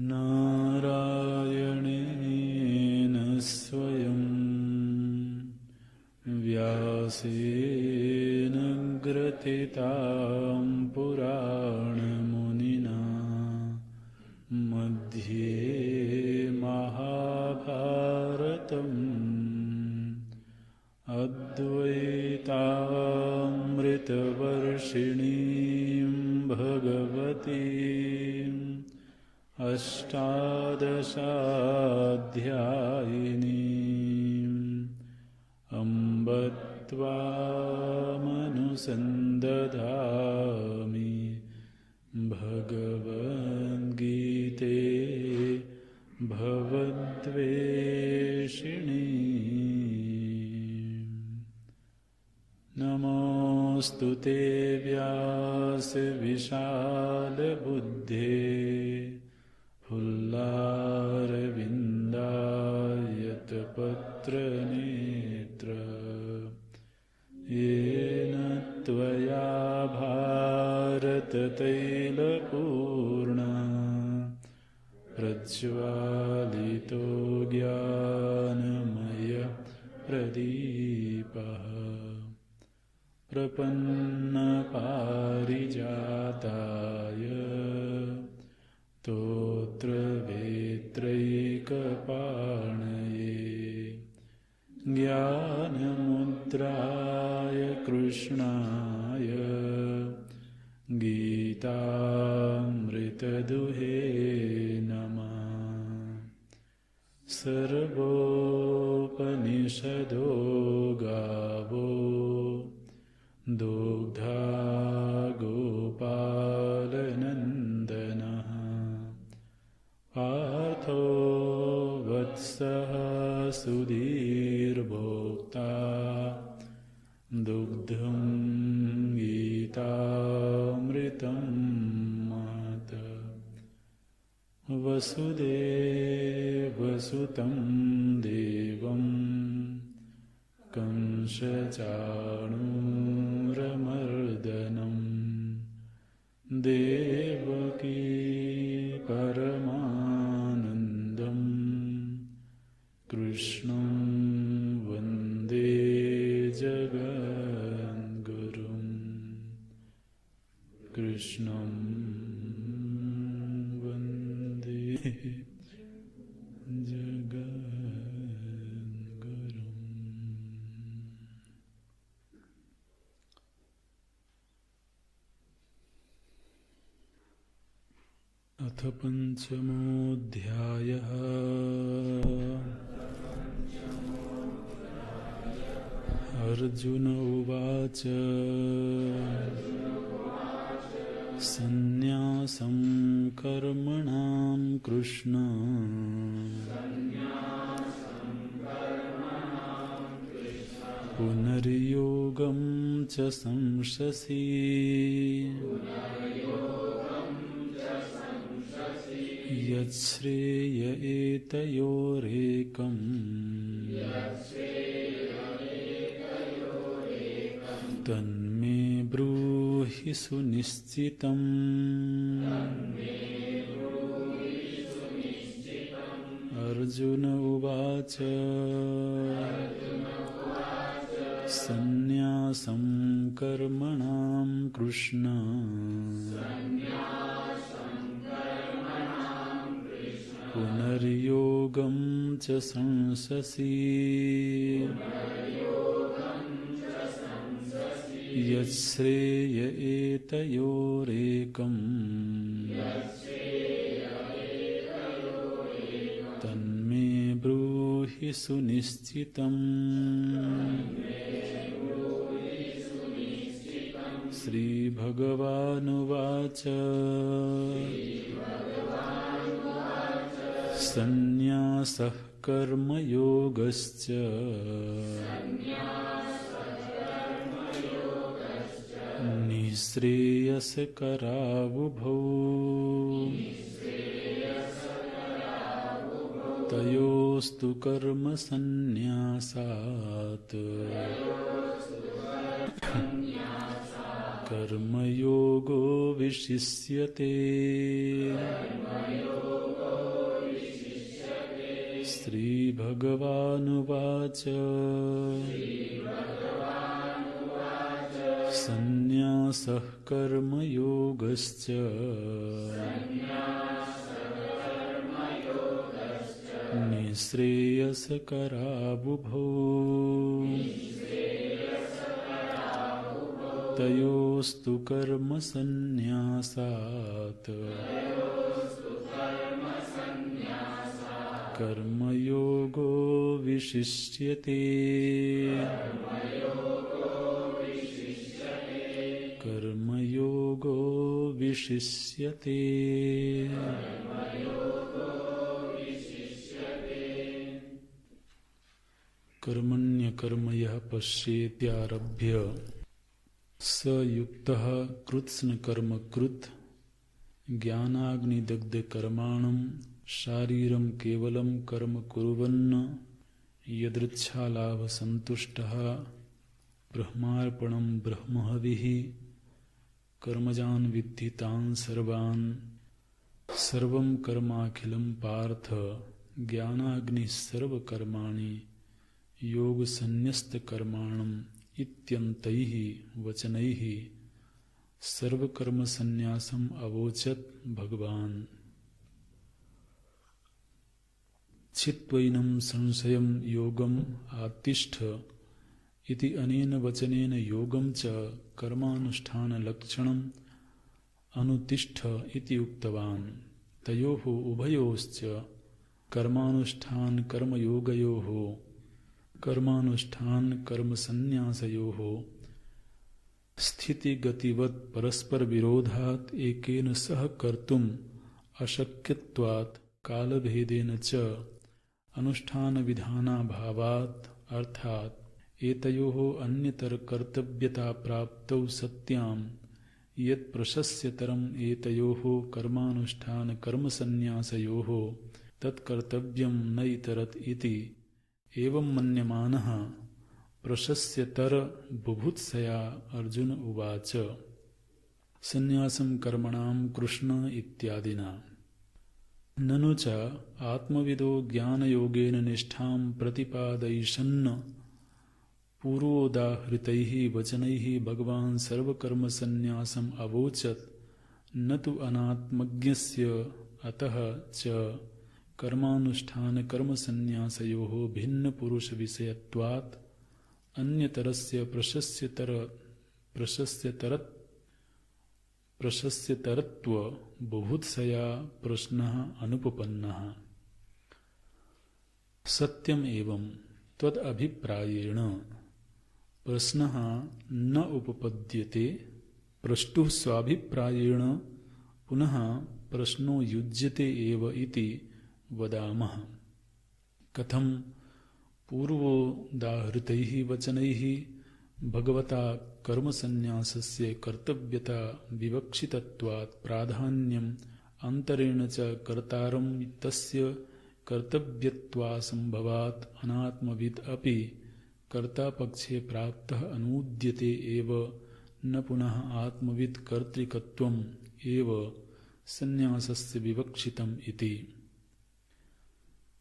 नारायणेन स्वयं व्यासेन ग्रथितां पुराणमुनिना मध्ये महाभारतम् अद्वैतामृतवर्षिणीं भगवतीम् अष्टादशाध्यायिनीम् अम्ब त्वामनुसन्दधामि भगवद्गीते भवद्वेषिणी। नमोऽस्तु ते व्यासविशालबुद्धे फुल्लारविन्दायतपत्रनेत्र येन त्वया भारततैलपूर्णा प्रज्वालितो ज्ञानमयप्रदीपः प्रपन्नपारिजाताय स्तोत्रवेत्रैकपाणये ज्ञानमुद्राय कृष्णाय गीतामृतदुहे नमः। सर्वोपनिषदो गावो दुग्धा गोपालनन्दनः पार्थो वत्सः सुधीर्भोक्ता दुग्धं गीतामृतं मातः। वसुदेवसुतं देवं कंसचाणूरमर्दनं देवकी परमानन्दं कृष्णं वन्दे जगद्गुरुं। कृष्णं वन्दे जगद्गुरुम्। अथ पंचमोऽध्यायः। अर्जुन उवाच सन्न्यासं कर्मणां कृष्ण पुनर्योगं च संशसि यच्छ्रेय एतयोरेकम् तन्मे ब्रूहि सुनिश्चितम्। अर्जुन उवाच सन्न्यासं कर्मणां कृष्ण पुनर्योगं च संशसि यच्छ्रेय एतयोरेकम् तन्मे ब्रूहि सुनिश्चितम्। श्रीभगवानुवाच सन्न्यासः कर्मयोगश्च निःश्रेयसकरावुभौ तयोस्तु कर्मसन्न्यासात् कर्मयोगो विशिष्यते श्रीभगवानुवाच संन्यासः कर्मयोगश्च निःश्रेयसकरावुभौ तयोस्तु कर्मसन्न्यासात् कर्मयोगो विशिष्यते कर्मयोगो विशिष्यते। कर्मण्यकर्मयः पश्येत्यारभ्य स युक्तः कृत्स्नकर्मकृत् ज्ञानाग्निदग्धकर्माणं शारीरं केवलं कर्म कुर्वन् यदृच्छालाभसन्तुष्टः ब्रह्मार्पणं ब्रह्महविः कर्मजान् विद्धि तान् सर्वान् सर्वं कर्माखिलं पार्थ ज्ञानाग्निः सर्वकर्माणि योगसन्न्यस्तकर्माणम् इत्यन्तैः वचनैः सर्वकर्मसन्न्यासम् अवोचत् भगवान्। छित्त्वैनं संशयं योगम् आत्तिष्ठ इति अनेन वचनेन योगं च कर्मानुष्ठानलक्षणम् अनुतिष्ठ इति उक्तवान्। तयोः उभयोश्च कर्मानुष्ठान कर्मयोगयोः कर्मानुष्ठान कर्मसन्न्यासयोः स्थितिगतिवत् परस्पर विरोधात् एकेन सह कर्तुम् अशक्यत्वात् कालभेदेन च अनुष्ठान विधानाभावात् अर्थात् एतयोः अन्यतर कर्तव्यता प्राप्तौ सत्यां यत् प्रशस्यतरम् एतयोः कर्मानुष्ठान कर्मसन्न्यासयोः तत्कर्तव्यं न इतरत् इति एवं मन्यमानः प्रशस्यतर बुभुत्सया अर्जुन उवाच। सन्न्यासं कर्मणां कृष्ण इत्यादिना ननु च आत्मविदो ज्ञानयोगेन निष्ठां प्रतिपादयिषन् पूर्वोदाहृतैः वचनैः भगवान् सर्वकर्मसन्न्यासम् अवोचत् न तु अनात्मज्ञस्य अतः च कर्मानुष्ठान कर्मसन्न्यासयोः भिन्नपुरुषविषयत्वात् अन्यतरस्य प्रशस्यतरत्व बुभुत्सया प्रश्नः अनुपपन्नः। सत्यम् एवं त्वदभिप्रायेण प्रश्नः न उपपद्यते। प्रष्टुः स्वाभिप्रायेण पुनः प्रश्नो युज्यते एव इति वदामः। कथं पूर्वोदाहृतैः वचनैः भगवता कर्मसन्न्यासस्य कर्तव्यता विवक्षितत्वात् प्राधान्यम् अन्तरेण च कर्तारं तस्य कर्तव्यत्वासम्भवात् अनात्मविद् अपि कर्तापक्षे प्राप्तः अनूद्यते एव न पुनः आत्मविद् कर्तृकत्वम् एव सन्न्यासस्य विवक्षितम् इति।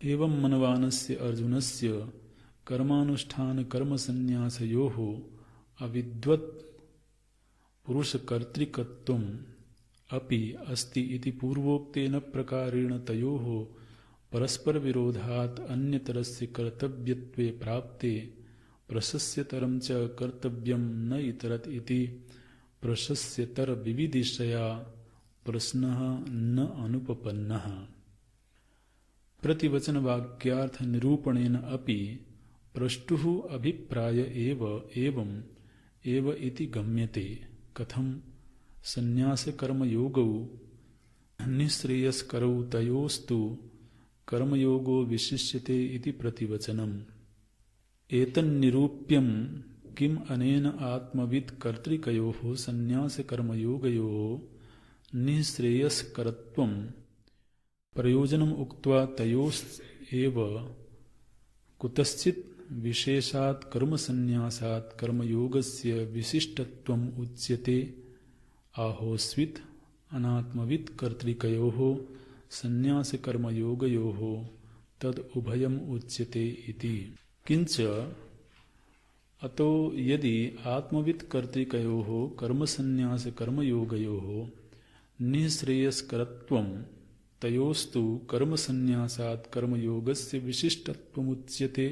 एवं मनवानस्य अर्जुनस्य कर्मानुष्ठान कर्मसन्न्यासयोः अविद्वत् पुरुषकर्तृकत्वम् अपि अस्ति इति पूर्वोक्तेन प्रकारेण तयोः परस्परविरोधात् अन्यतरस्य कर्तव्यत्वे प्राप्ते प्रशस्यतरं च कर्तव्यं न इतरत् इति प्रशस्यतरविविदिशया प्रश्नः न अनुपपन्नः। प्रतिवचनवाक्यार्थ निरूपणेन अपि प्रष्टुः अभिप्राय एवं इति गम्यते। कथं सन्न्यासकर्मयोगौ निःश्रेयस्करौ तयोस्तु कर्मयोगो विशिष्यते इति प्रतिवचनम्। एतन्निरूप्यं किम् अनेन आत्मविद् कर्तृकयोः सन्न्यासकर्मयोगयोः निःश्रेयस्करत्वं प्रयोजनम् उक्त्वा तयोरेव कुतश्चित् विशेषात् कर्मसन्न्यासात् कर्मयोगस्य विशिष्टत्वम् उच्यते आहोस्वित् अनात्मवित् कर्तृकयोः संन्यासकर्मयोगयोः तद उभयम् उच्यते इति। किंच अतो यदि आत्मवित् कर्तृकयोः कर्मसन्न्यासकर्मयोगयोः निःश्रेयस्करत्वं तयोस्तु कर्मसन्न्यासात् कर्मयोगस्य विशिष्टत्वमुच्यते।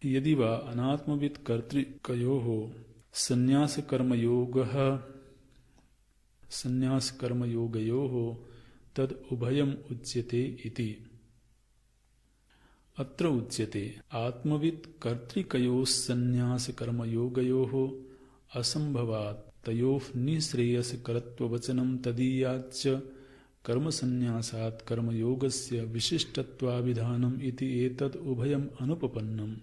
यदि वा अनात्मवित् कर्तृकयोः संन्यासकर्मयोगयोः तद उभयम् उच्यते इति। अत्र उच्यते आत्मवित् कर्तृकयोः संन्यासकर्मयोगयोः असंभवात् तयोः निःश्रेयस्करत्ववचनं तदीयाच्च कर्मसन्न्यासात् कर्मयोगस्य विशिष्टत्वाभिधानम् इति एतद् उभयम् अनुपपन्नम्।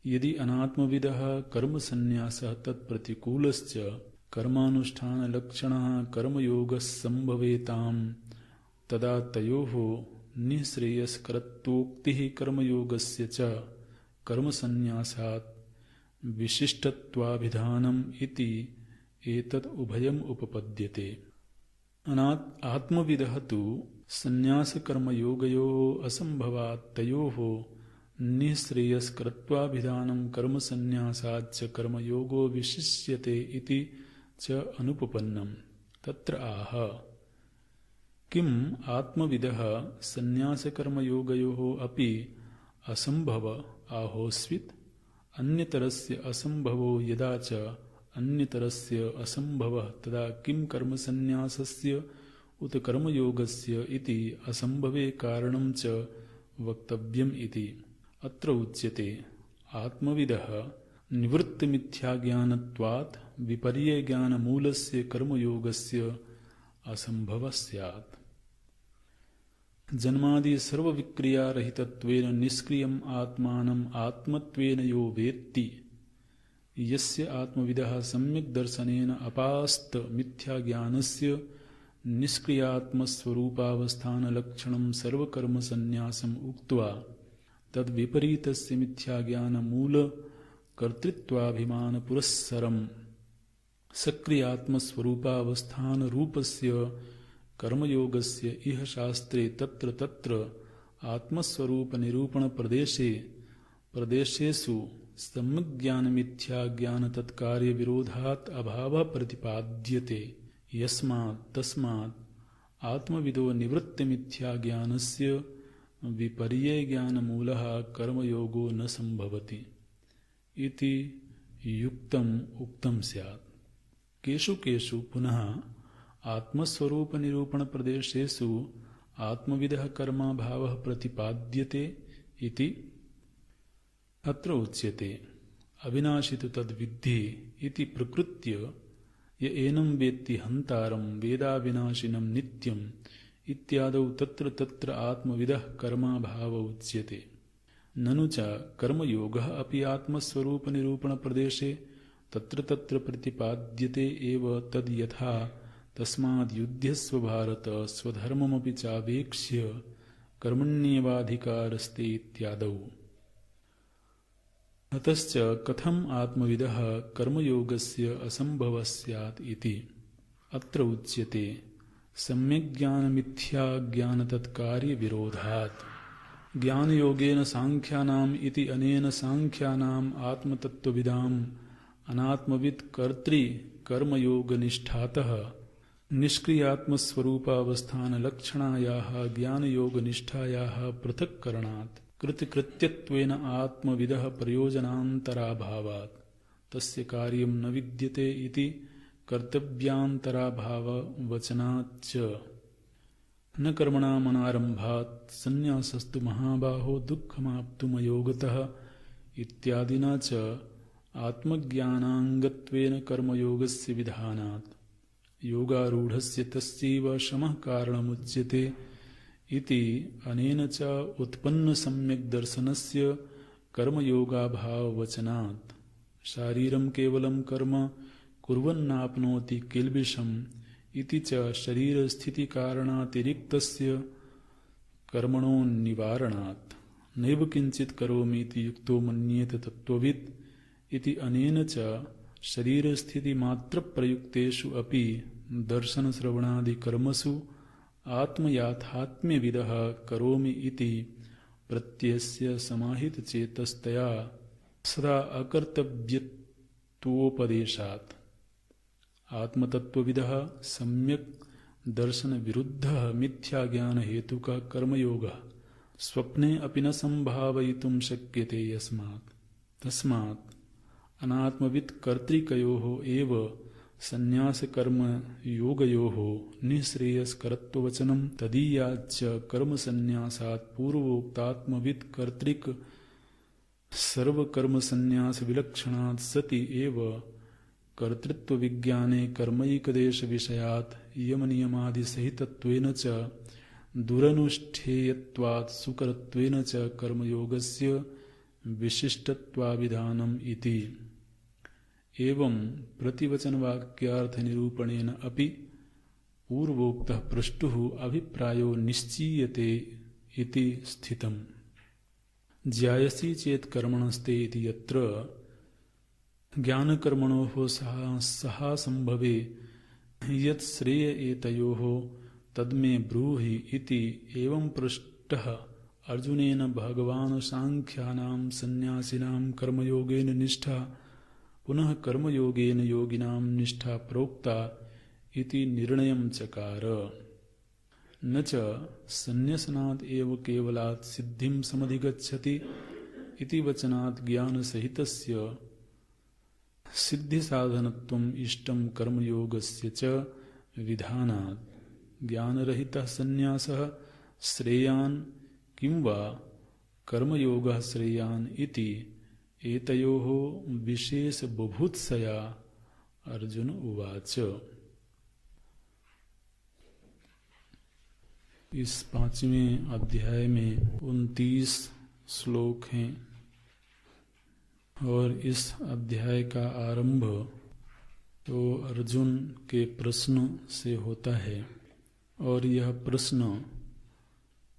यदि अनात्मविदः कर्मसन्न्यासः तत्प्रतिकूलश्च कर्मानुष्ठानलक्षणः कर्मयोगः सम्भवेताम् तदा तयोः निःश्रेयस्करत्वोक्तिः कर्मयोगस्य च कर्मसन्न्यासात् विशिष्टत्वाभिधानम् इति एतद् उभयम् उपपद्यते। आत्मविदः तु संन्यासकर्मयोगयोः असंभवात् तयोः निःश्रेयस्करत्वाभिधानं कर्मसन्न्यासाच्च कर्मयोगो विशिष्यते इति च अनुपपन्नम्। तत्र आह किम् आत्मविदः संन्यासकर्मयोगयोः अपि असंभव आहोस्वित् अन्यतरस्य असंभवो यदा च अन्यतरस्य असंभवः तदा किं कर्मसन्न्यासस्य उत कर्मयोगस्य इति असंभवे कारणं च वक्तव्यम् इति। अत्र उच्यते आत्मविदः निवृत्तमिथ्याज्ञानत्वात् विपर्ययज्ञानमूलस्य कर्मयोगस्य असंभवः स्यात्। जन्मादि सर्वविक्रियारहितत्वेन निष्क्रियम् आत्मानम् आत्मत्वेन यो वेत्ति यस्य आत्मविदः सम्यक् दर्शनेन अपास्त मिथ्याज्ञानस्य निष्क्रियात्मस्वरूपावस्थानलक्षणं सर्वकर्मसन्न्यासम् उक्त्वा तद्विपरीतस्य मिथ्याज्ञानमूलकर्तृत्वाभिमानपुरस्सरम् सक्रियात्मस्वरूपावस्थानरूपस्य कर्मयोगस्य इह शास्त्रे तत्र तत्र आत्मस्वरूपनिरूपणप्रदेशेषु सम्यग्ज्ञानमिथ्याज्ञानतत्कार्यविरोधात् अभावः प्रतिपाद्यते। यस्मात् तस्मात् आत्मविदो निवृत्तमिथ्याज्ञानस्य विपर्ययज्ञानमूलः कर्मयोगो न संभवति इति युक्तम् उक्तं स्यात्। केषु केषु पुनः आत्मस्वरूपनिरूपणप्रदेशेषु आत्मविदः कर्माभावः प्रतिपाद्यते इति। अत्र उच्यते अविनाशी तु तद्विद्धि इति प्रकृत्य य एनं वेत्ति हन्तारं वेदाविनाशिनं नित्यम् इत्यादौ तत्र तत्र आत्मविदः कर्माभाव उच्यते। ननु च कर्मयोगः अपि आत्मस्वरूपनिरूपणप्रदेशे तत्र तत्र प्रतिपाद्यते एव तद् यथा तस्माद्युध्यस्व भारत स्वधर्ममपि चावेक्ष्य कर्मण्येवाधिकारस्ते इत्यादौ। अतश्च कथम् आत्मविदः कर्मयोगस्य असंभवः स्यात् इति। अत्र उच्यते सम्यग्ज्ञानमिथ्याज्ञानतत्कार्यविरोधात्। ज्ञानयोगेन सांख्यानाम् इति अनेन सांख्यानाम् आत्मतत्त्वविदाम् अनात्मवित् कर्तृकर्मयोगनिष्ठातः निष्क्रियात्मस्वरूपावस्थानलक्षणायाः ज्ञानयोगनिष्ठायाः पृथक्करणात् कृतकृत्यत्वेन आत्मविदः प्रयोजनान्तराभावात् तस्य कार्यं न विद्यते इति कर्तव्यान्तराभाववचनाच्च। न कर्मणामनारम्भात् संन्यासस्तु महाबाहो दुःखमाप्तुमयोगतः इत्यादिना च आत्मज्ञानाङ्गत्वेन कर्मयोगस्य विधानात् योगारूढस्य तस्यैव शमः कारणमुच्यते इति। अनेन च उत्पन्नसम्यग्दर्शनस्य कर्मयोगाभाववचनात् शारीरं केवलं कर्म कुर्वन्नाप्नोति किल्बिषम् इति च शरीरस्थितिकारणातिरिक्तस्य कर्मणोन्निवारणात् नैव किञ्चित् करोमीति युक्तो मन्येत तत्त्ववित् इति। अनेन च शरीर स्थिति मात्र प्रयुक्तेषु अपि दर्शन श्रवणादि कर्मसु आत्मयाथात्म्य विदः करोमि इति प्रत्ययस्य समाहित चेतस्तया सदा अकर्तव्यत्वोपदेशात् आत्मतत्वविदः सम्यक दर्शन विरुद्धः मिथ्या ज्ञान हेतु का कर्मयोगः स्वप्ने अपि न संभावयितुं शक्यते यस्मात् तस्मात् अनात्मवित् कर्तृकयोः एव संन्यास कर्म योगयोः निःश्रेयस्करत्ववचनं तदीयाच्च कर्म संन्यासात् पूर्वोक्तात्मवित् कर्तृक सर्वकर्म संन्यास विलक्षणात् सति एव कर्तृत्व विज्ञाने कर्मैकदेश विषयात् यमनियमादि सहितत्वेन च दुरनुष्ठेयत्वात् सुकरत्वेन च कर्मयोगस्य विशिष्टत्वाभिधानम् इति एवं प्रतिवचनवाक्यार्थ निरूपणेन अपि पूर्वोक्तः पृष्टुः अभिप्रायो निश्चीयते इति स्थितम्। ज्यायसि चेत् कर्मणस्ते इति यत्र ज्ञानकर्मणोः सह संभवे यत् श्रेय एतयोः तद्मे ब्रूहि इति एवं पृष्टः अर्जुनेन भगवान् सांख्यानां सन्यासिनां कर्मयोगेन निष्ठा पुनः कर्मयोगेन योगिनां निष्ठा प्रोक्ता इति निर्णयं चकार। न च सन्न्यसनात् एव केवलात् सिद्धिं समधिगच्छति इति वचनात् ज्ञानसहितस्य सिद्धिसाधनत्वम् इष्टं कर्मयोगस्य च विधानात् ज्ञानरहितः सन्न्यासः श्रेयान् किं वा कर्मयोगः श्रेयान् इति एतयोः विशेषबुभुत्सया अर्जुन उवाच। इस 5वें अध्याय में 29 श्लोक हैं और इस अध्याय का आरंभ तो अर्जुन के प्रश्न से होता है और यह प्रश्न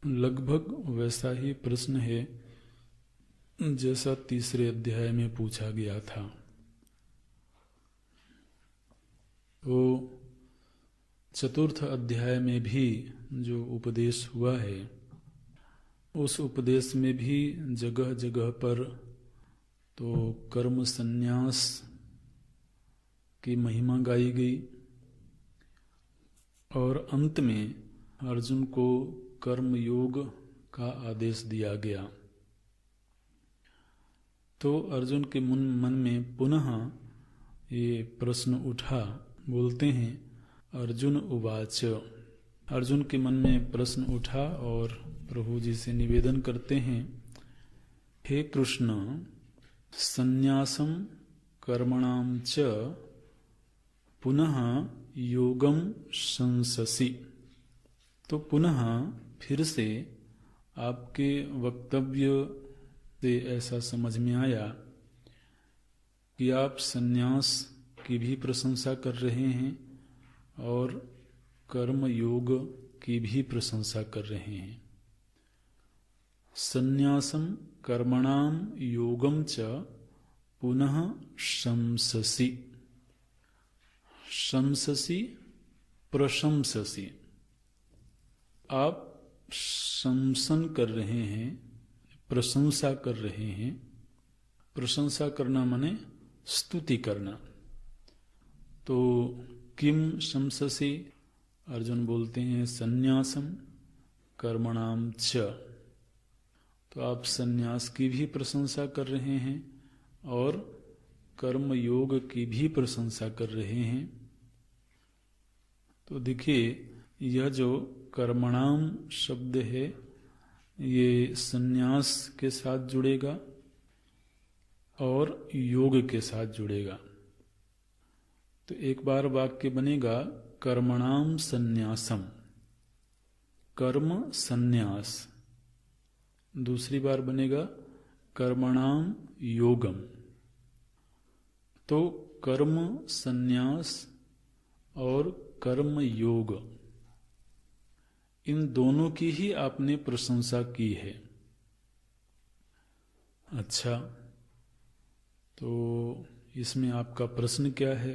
लगभग वैसा ही प्रश्न है जैसा तीसरे अध्याय में पूछा गया था। तो चतुर्थ अध्याय में भी जो उपदेश हुआ है उस उपदेश में भी जगह जगह पर तो कर्म संन्यास की महिमा गाई गई और अंत में अर्जुन को कर्म योग का आदेश दिया गया। तो अर्जुन के मन में पुनः ये प्रश्न उठा। बोलते हैं अर्जुन उवाच। अर्जुन के मन में प्रश्न उठा और प्रभु जी से निवेदन करते हैं, हे कृष्ण, संन्यासम कर्मणाम च पुनः योगम संससि। तो पुनः फिर से आपके वक्तव्य से ऐसा समझ में आया कि आप संन्यास की भी प्रशंसा कर रहे हैं और कर्म योग की भी प्रशंसा कर रहे हैं। संन्यासम कर्मणाम योगम च पुनः शंससि। शंससि प्रशंससि। आप शंसन कर रहे हैं, प्रशंसा कर रहे हैं। प्रशंसा करना माने स्तुति करना। तो किम शंससि? अर्जुन बोलते हैं संन्यासम कर्मणाम च। तो आप संन्यास की भी प्रशंसा कर रहे हैं और कर्म योग की भी प्रशंसा कर रहे हैं। तो देखिए, यह जो कर्मणाम शब्द है ये संन्यास के साथ जुड़ेगा और योग के साथ जुड़ेगा। तो एक बार वाक्य बनेगा कर्मणाम संन्यासम, कर्म संन्यास। दूसरी बार बनेगा कर्मणाम योगम। तो कर्म संन्यास और कर्म योग, इन दोनों की ही आपने प्रशंसा की है। अच्छा, तो इसमें आपका प्रश्न क्या है?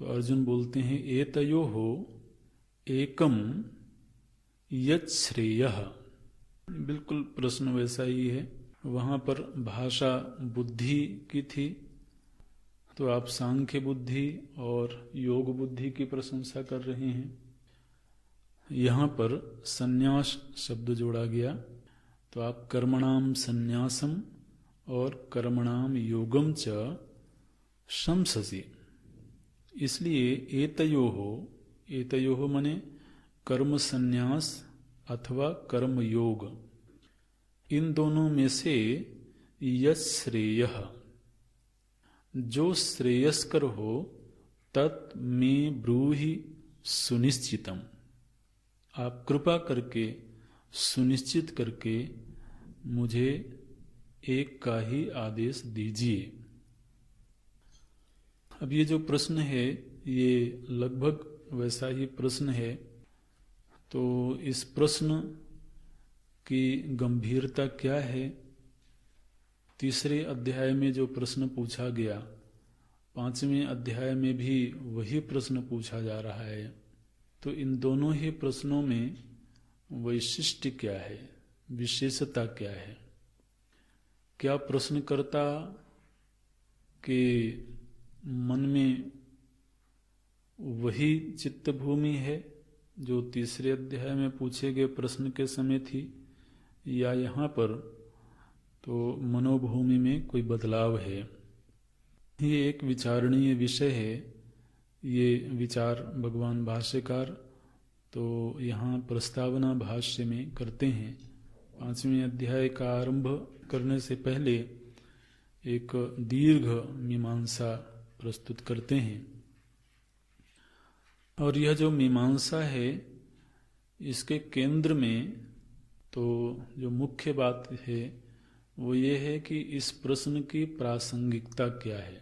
तो अर्जुन बोलते हैं एतयोः एकम यत् श्रेयः। बिल्कुल प्रश्न वैसा ही है। वहाँ पर भाषा बुद्धि की थी, तो आप सांख्य बुद्धि और योग बुद्धि की प्रशंसा कर रहे हैं। यहाँ पर संन्यास शब्द जोड़ा गया, तो आप कर्मणाम संन्यासम और कर्मणाम योगम च शंससि। इसलिए एतयोः मने कर्म संन्यास अथवा कर्म योग, इन दोनों में से यत् श्रेयः, जो श्रेयस्कर हो, तत् मे ब्रूहि सुनिश्चितम। आप कृपा करके सुनिश्चित करके मुझे एक का ही आदेश दीजिए। अब ये जो प्रश्न है ये लगभग वैसा ही प्रश्न है। तो इस प्रश्न की गंभीरता क्या है? तीसरे अध्याय में जो प्रश्न पूछा गया, 5वें अध्याय में भी वही प्रश्न पूछा जा रहा है। तो इन दोनों ही प्रश्नों में वैशिष्ट्य क्या है, विशेषता क्या है? क्या प्रश्नकर्ता के मन में वही चित्त भूमि है जो तीसरे अध्याय में पूछे गए प्रश्न के समय थी, या यहाँ पर तो मनोभूमि में कोई बदलाव है? ये एक विचारणीय विषय है। ये विचार भगवान भाष्यकार तो यहाँ प्रस्तावना भाष्य में करते हैं। 5वें अध्याय का आरंभ करने से पहले एक दीर्घ मीमांसा प्रस्तुत करते हैं। और यह जो मीमांसा है, इसके केंद्र में तो जो मुख्य बात है वो ये है कि इस प्रश्न की प्रासंगिकता क्या है।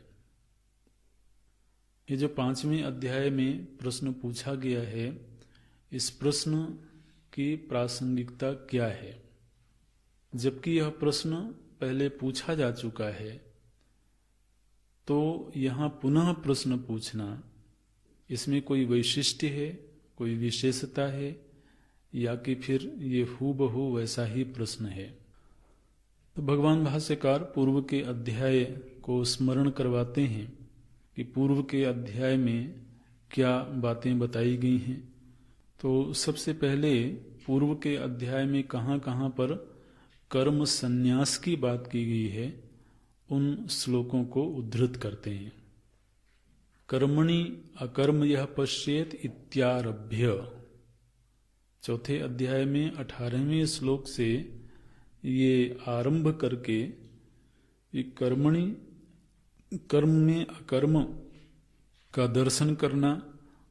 ये जो 5वें अध्याय में प्रश्न पूछा गया है, इस प्रश्न की प्रासंगिकता क्या है? जबकि यह प्रश्न पहले पूछा जा चुका है, तो यहाँ पुनः प्रश्न पूछना, इसमें कोई वैशिष्ट्य है, कोई विशेषता है, या कि फिर ये हूबहू वैसा ही प्रश्न है? तो भगवान भाष्यकार पूर्व के अध्याय को स्मरण करवाते हैं कि पूर्व के अध्याय में क्या बातें बताई गई हैं। तो सबसे पहले पूर्व के अध्याय में कहाँ कहाँ पर कर्म संन्यास की बात की गई है, उन श्लोकों को उद्धृत करते हैं। कर्मणि अकर्म यह पश्येत इत्यारभ्य, चौथे अध्याय में 18वें श्लोक से ये आरंभ करके ये कर्मणि, कर्म में अकर्म का दर्शन करना,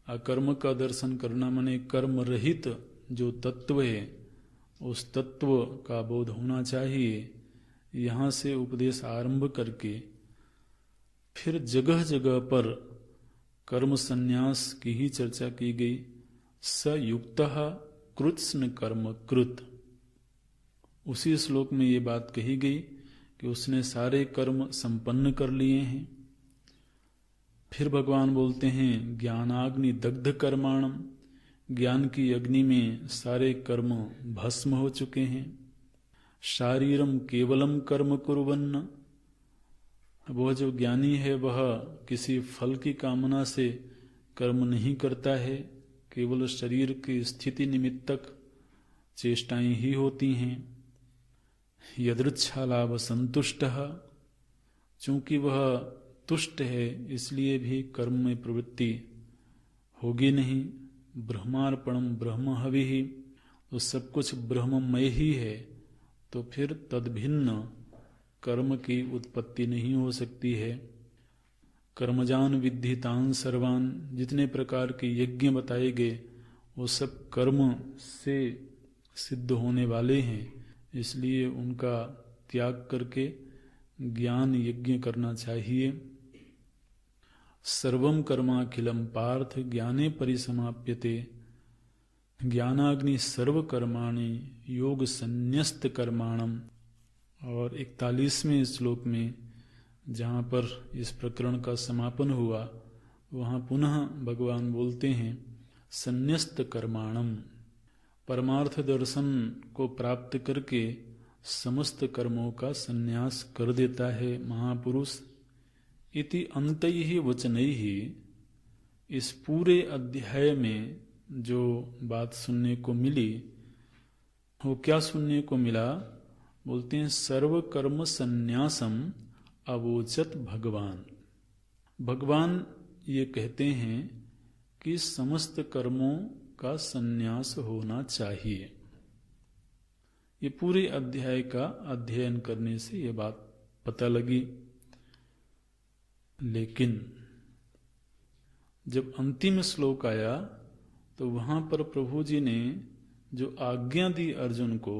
अकर्म का दर्शन करना माने कर्म रहित जो तत्व है उस तत्व का बोध होना चाहिए। यहाँ से उपदेश आरंभ करके फिर जगह जगह पर कर्म संन्यास की ही चर्चा की गई। स युक्तः कृत्स्न कर्म कृत, उसी श्लोक में ये बात कही गई कि उसने सारे कर्म संपन्न कर लिए हैं। फिर भगवान बोलते हैं ज्ञानाग्नि दग्ध कर्माणम, ज्ञान की अग्नि में सारे कर्म भस्म हो चुके हैं। शारीरम केवलम कर्म कुर्वन्न, वह जो ज्ञानी है वह किसी फल की कामना से कर्म नहीं करता है, केवल शरीर की स्थिति निमित्तक चेष्टाएं ही होती हैं। यदृच्छालाभ संतुष्टः, चूंकि वह तुष्ट है इसलिए भी कर्म में प्रवृत्ति होगी नहीं। ब्रह्मार्पणम ब्रह्म हविः, तो सब कुछ ब्रह्ममय ही है, तो फिर तद्भिन्न कर्म की उत्पत्ति नहीं हो सकती है। कर्मजान विद्धितान सर्वान, जितने प्रकार के यज्ञ बताए गए वो सब कर्म से सिद्ध होने वाले हैं, इसलिए उनका त्याग करके ज्ञान यज्ञ करना चाहिए। सर्वम कर्माखिलम पार्थ ज्ञाने परिसमाप्यते, ज्ञानाग्नि सर्व कर्माणि योग संन्यस्त कर्माणम। और 41वें श्लोक में जहाँ पर इस प्रकरण का समापन हुआ वहाँ पुनः भगवान बोलते हैं संन्यस्त कर्माणम, परमार्थ दर्शन को प्राप्त करके समस्त कर्मों का संन्यास कर देता है महापुरुष। इति अंतैहि वचनैहि, इस पूरे अध्याय में जो बात सुनने को मिली वो क्या सुनने को मिला? बोलते हैं सर्व कर्म संन्यासम अवोचत भगवान। भगवान ये कहते हैं कि समस्त कर्मों का संन्यास होना चाहिए। ये पूरे अध्याय का अध्ययन करने से ये बात पता लगी। लेकिन जब अंतिम श्लोक आया तो वहां पर प्रभु जी ने जो आज्ञा दी अर्जुन को,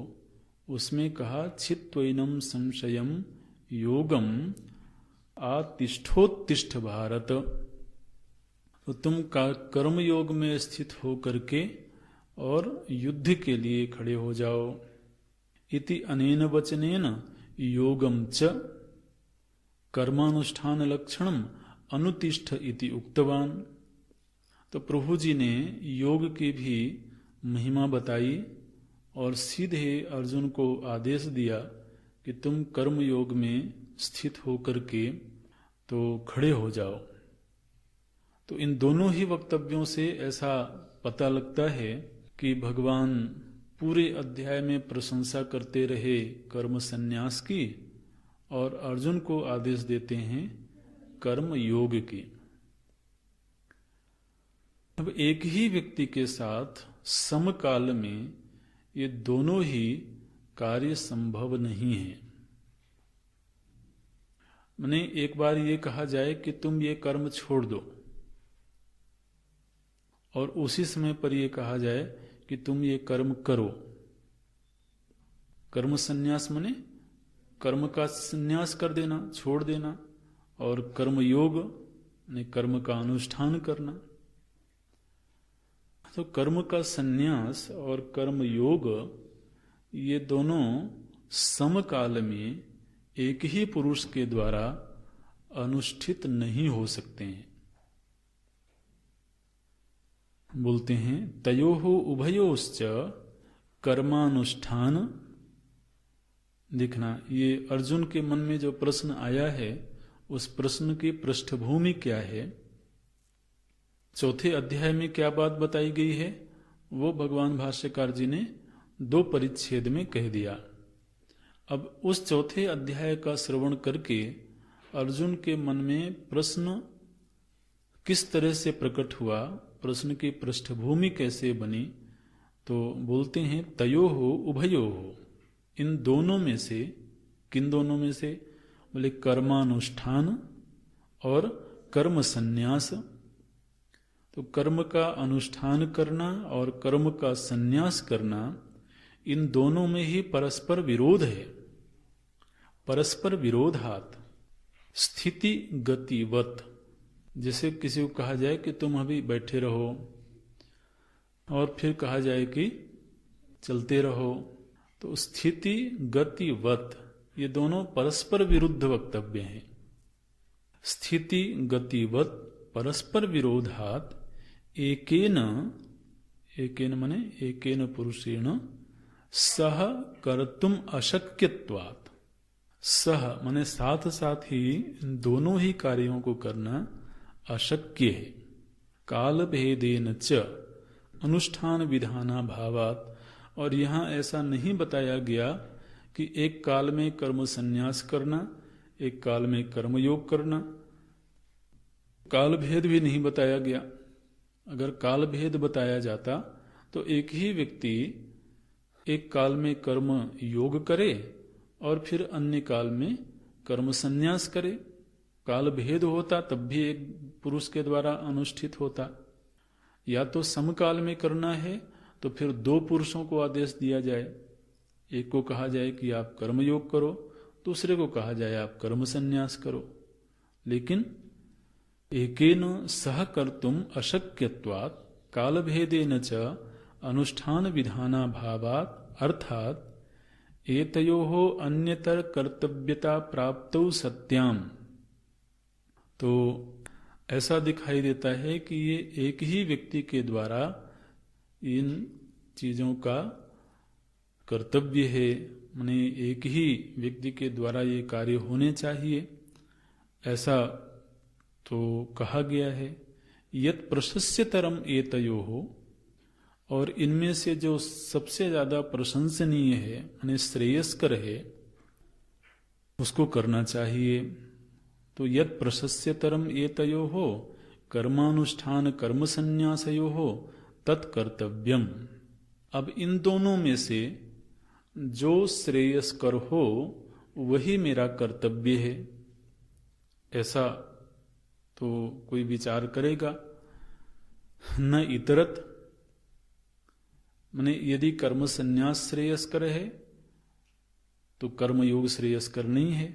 उसमें कहा छित्त्वैनं संशयम योगम आतिष्ठोत्तिष्ठ भारत। तो तुम कर्म योग में स्थित हो करके और युद्ध के लिए खड़े हो जाओ। इति अनेन वचनेन योगम च कर्मानुष्ठान लक्षणम अनुतिष्ठ इति उक्तवान। तो प्रभु जी ने योग की भी महिमा बताई और सीधे अर्जुन को आदेश दिया कि तुम कर्म योग में स्थित होकर के तो खड़े हो जाओ। तो इन दोनों ही वक्तव्यों से ऐसा पता लगता है कि भगवान पूरे अध्याय में प्रशंसा करते रहे कर्म संन्यास की और अर्जुन को आदेश देते हैं कर्म योग की। अब एक ही व्यक्ति के साथ समकाल में ये दोनों ही कार्य संभव नहीं है। माने एक बार ये कहा जाए कि तुम ये कर्म छोड़ दो और उसी समय पर ये कहा जाए कि तुम ये कर्म करो। कर्म संन्यास माने कर्म का संन्यास कर देना, छोड़ देना, और कर्म योग ने कर्म का अनुष्ठान करना। तो कर्म का संन्यास और कर्म योग ये दोनों समकाल में एक ही पुरुष के द्वारा अनुष्ठित नहीं हो सकते हैं। बोलते हैं तयोः उभयोश्च कर्मानुष्ठान। देखना, ये अर्जुन के मन में जो प्रश्न आया है उस प्रश्न की पृष्ठभूमि क्या है, चौथे अध्याय में क्या बात बताई गई है, वो भगवान भाष्यकार जी ने 2 परिच्छेद में कह दिया। अब उस चौथे अध्याय का श्रवण करके अर्जुन के मन में प्रश्न किस तरह से प्रकट हुआ, प्रश्न की पृष्ठभूमि कैसे बनी, तो बोलते हैं तयोः उभयोः, इन दोनों में से। किन दोनों में से? बोले कर्मानुष्ठान और कर्म संन्यास। तो कर्म का अनुष्ठान करना और कर्म का संन्यास करना, इन दोनों में ही परस्पर विरोध है। परस्पर विरोधात स्थिति गतिवत। जैसे किसी को कहा जाए कि तुम अभी बैठे रहो और फिर कहा जाए कि चलते रहो, तो स्थिति गतिवत ये दोनों परस्पर विरुद्ध वक्तव्य हैं। स्थिति गतिवत परस्पर विरोधात एकेन, एकेन माने एकेन पुरुषेण सह कर्तुम अशक्यत्वात्। सह माने साथ साथ ही इन दोनों ही कार्यों को करना अशक्य है। काल भेदेन च अनुष्ठान विधाना भावात। और यहाँ ऐसा नहीं बताया गया कि एक काल में कर्म संन्यास करना, एक काल में कर्मयोग करना। काल भेद भी नहीं बताया गया। अगर काल भेद बताया जाता तो एक ही व्यक्ति एक काल में कर्म योग करे और फिर अन्य काल में कर्म संन्यास करे। काल भेद होता तब भी एक पुरुष के द्वारा अनुष्ठित होता। या तो समकाल में करना है तो फिर 2 पुरुषों को आदेश दिया जाए। एक को कहा जाए कि आप कर्मयोग करो, दूसरे को कहा जाए आप कर्म संन्यास करो। लेकिन एकेन सह कर्तुम अशक्यत्वात् कालभेदेन च अनुष्ठान विधाना भावात् अर्थात एतयोः अन्यतर कर्तव्यता प्राप्तौ सत्याम तो ऐसा दिखाई देता है कि ये एक ही व्यक्ति के द्वारा इन चीज़ों का कर्तव्य है, माने एक ही व्यक्ति के द्वारा ये कार्य होने चाहिए, ऐसा तो कहा गया है। यत् प्रशस्यतरम एतयोः, और इनमें से जो सबसे ज्यादा प्रशंसनीय है, माने श्रेयस्कर है, उसको करना चाहिए। तो यत् प्रशस्यतरम एतयोः कर्मानुष्ठान कर्म संन्यासयोः तत्कर्तव्यम। अब इन दोनों में से जो श्रेयस्कर हो वही मेरा कर्तव्य है, ऐसा तो कोई विचार करेगा न इतरत। माने यदि कर्म संन्यास श्रेयस्कर है तो कर्मयोग श्रेयस्कर नहीं है,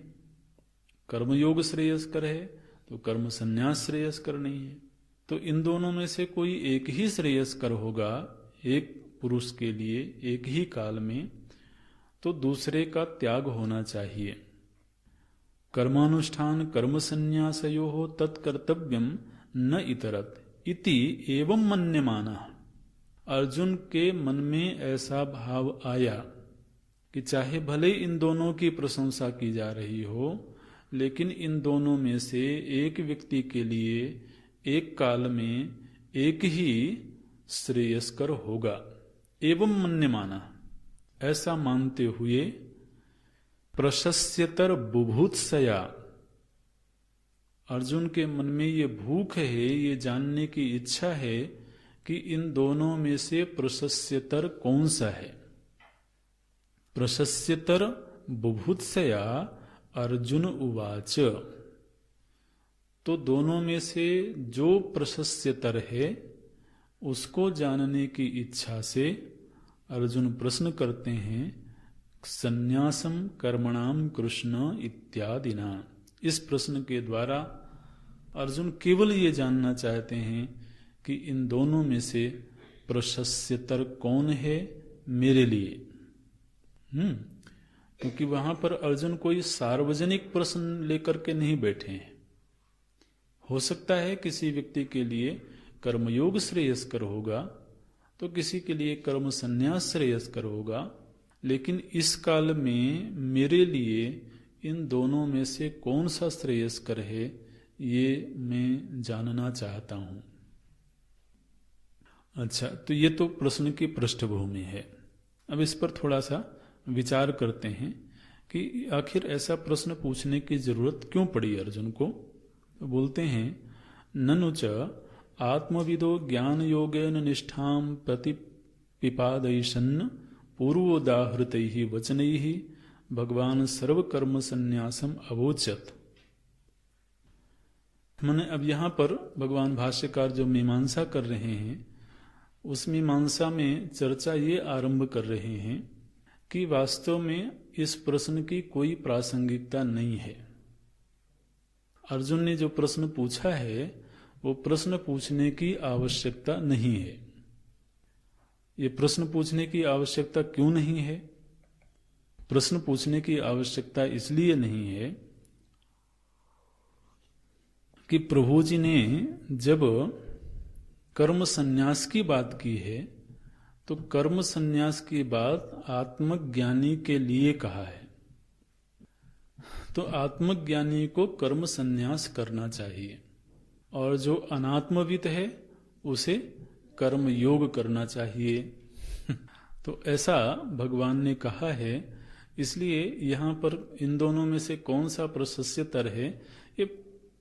कर्मयोग श्रेयस्कर है तो कर्म संन्यास श्रेयस्कर नहीं है। तो इन दोनों में से कोई एक ही श्रेयस्कर होगा एक पुरुष के लिए एक ही काल में, तो दूसरे का त्याग होना चाहिए। कर्मानुष्ठान कर्म संन्यासयोः तत्कर्तव्यम न इतरत इति एवं मन्यमाना। अर्जुन के मन में ऐसा भाव आया कि चाहे भले इन दोनों की प्रशंसा की जा रही हो, लेकिन इन दोनों में से एक व्यक्ति के लिए एक काल में एक ही श्रेयस्कर होगा। एवं मन्यमाना, ऐसा मानते हुए प्रशस्यतर बुभुत्सया, अर्जुन के मन में ये भूख है, ये जानने की इच्छा है कि इन दोनों में से प्रशस्यतर कौन सा है। प्रशस्यतर बुभुत्सया अर्जुन उवाच, तो दोनों में से जो प्रशस्यतर है उसको जानने की इच्छा से अर्जुन प्रश्न करते हैं, संन्यासम कर्मणाम कृष्ण इत्यादिना। इस प्रश्न के द्वारा अर्जुन केवल ये जानना चाहते हैं कि इन दोनों में से प्रशस्यतर कौन है मेरे लिए। क्योंकि वहां पर अर्जुन कोई सार्वजनिक प्रश्न लेकर के नहीं बैठे हैं। हो सकता है किसी व्यक्ति के लिए कर्मयोग श्रेयस्कर होगा तो किसी के लिए कर्म संन्यास श्रेयस्कर होगा, लेकिन इस काल में मेरे लिए इन दोनों में से कौन सा श्रेयस्कर है ये मैं जानना चाहता हूं। अच्छा, तो ये तो प्रश्न की पृष्ठभूमि है। अब इस पर थोड़ा सा विचार करते हैं कि आखिर ऐसा प्रश्न पूछने की जरूरत क्यों पड़ी अर्जुन को। तो बोलते हैं, ननु च आत्मविदो ज्ञान योगेन निष्ठां प्रतिपिपादयिषन् पूर्वोदाहृतैः वचनैः भगवान सर्वकर्म संन्यासम अवोचत। मैंने अब यहां पर भगवान भाष्यकार जो मीमांसा कर रहे हैं उस मीमांसा में चर्चा ये आरंभ कर रहे हैं कि वास्तव में इस प्रश्न की कोई प्रासंगिकता नहीं है। अर्जुन ने जो प्रश्न पूछा है वो प्रश्न पूछने की आवश्यकता नहीं है। ये प्रश्न पूछने की आवश्यकता क्यों नहीं है? प्रश्न पूछने की आवश्यकता इसलिए नहीं है कि प्रभु जी ने जब कर्म संन्यास की बात की है तो कर्म संन्यास की बात आत्मज्ञानी के लिए कहा है। तो आत्मज्ञानी को कर्म संन्यास करना चाहिए और जो अनात्मवित है उसे कर्म योग करना चाहिए। तो ऐसा भगवान ने कहा है, इसलिए यहां पर इन दोनों में से कौन सा प्रशस्यतर है ये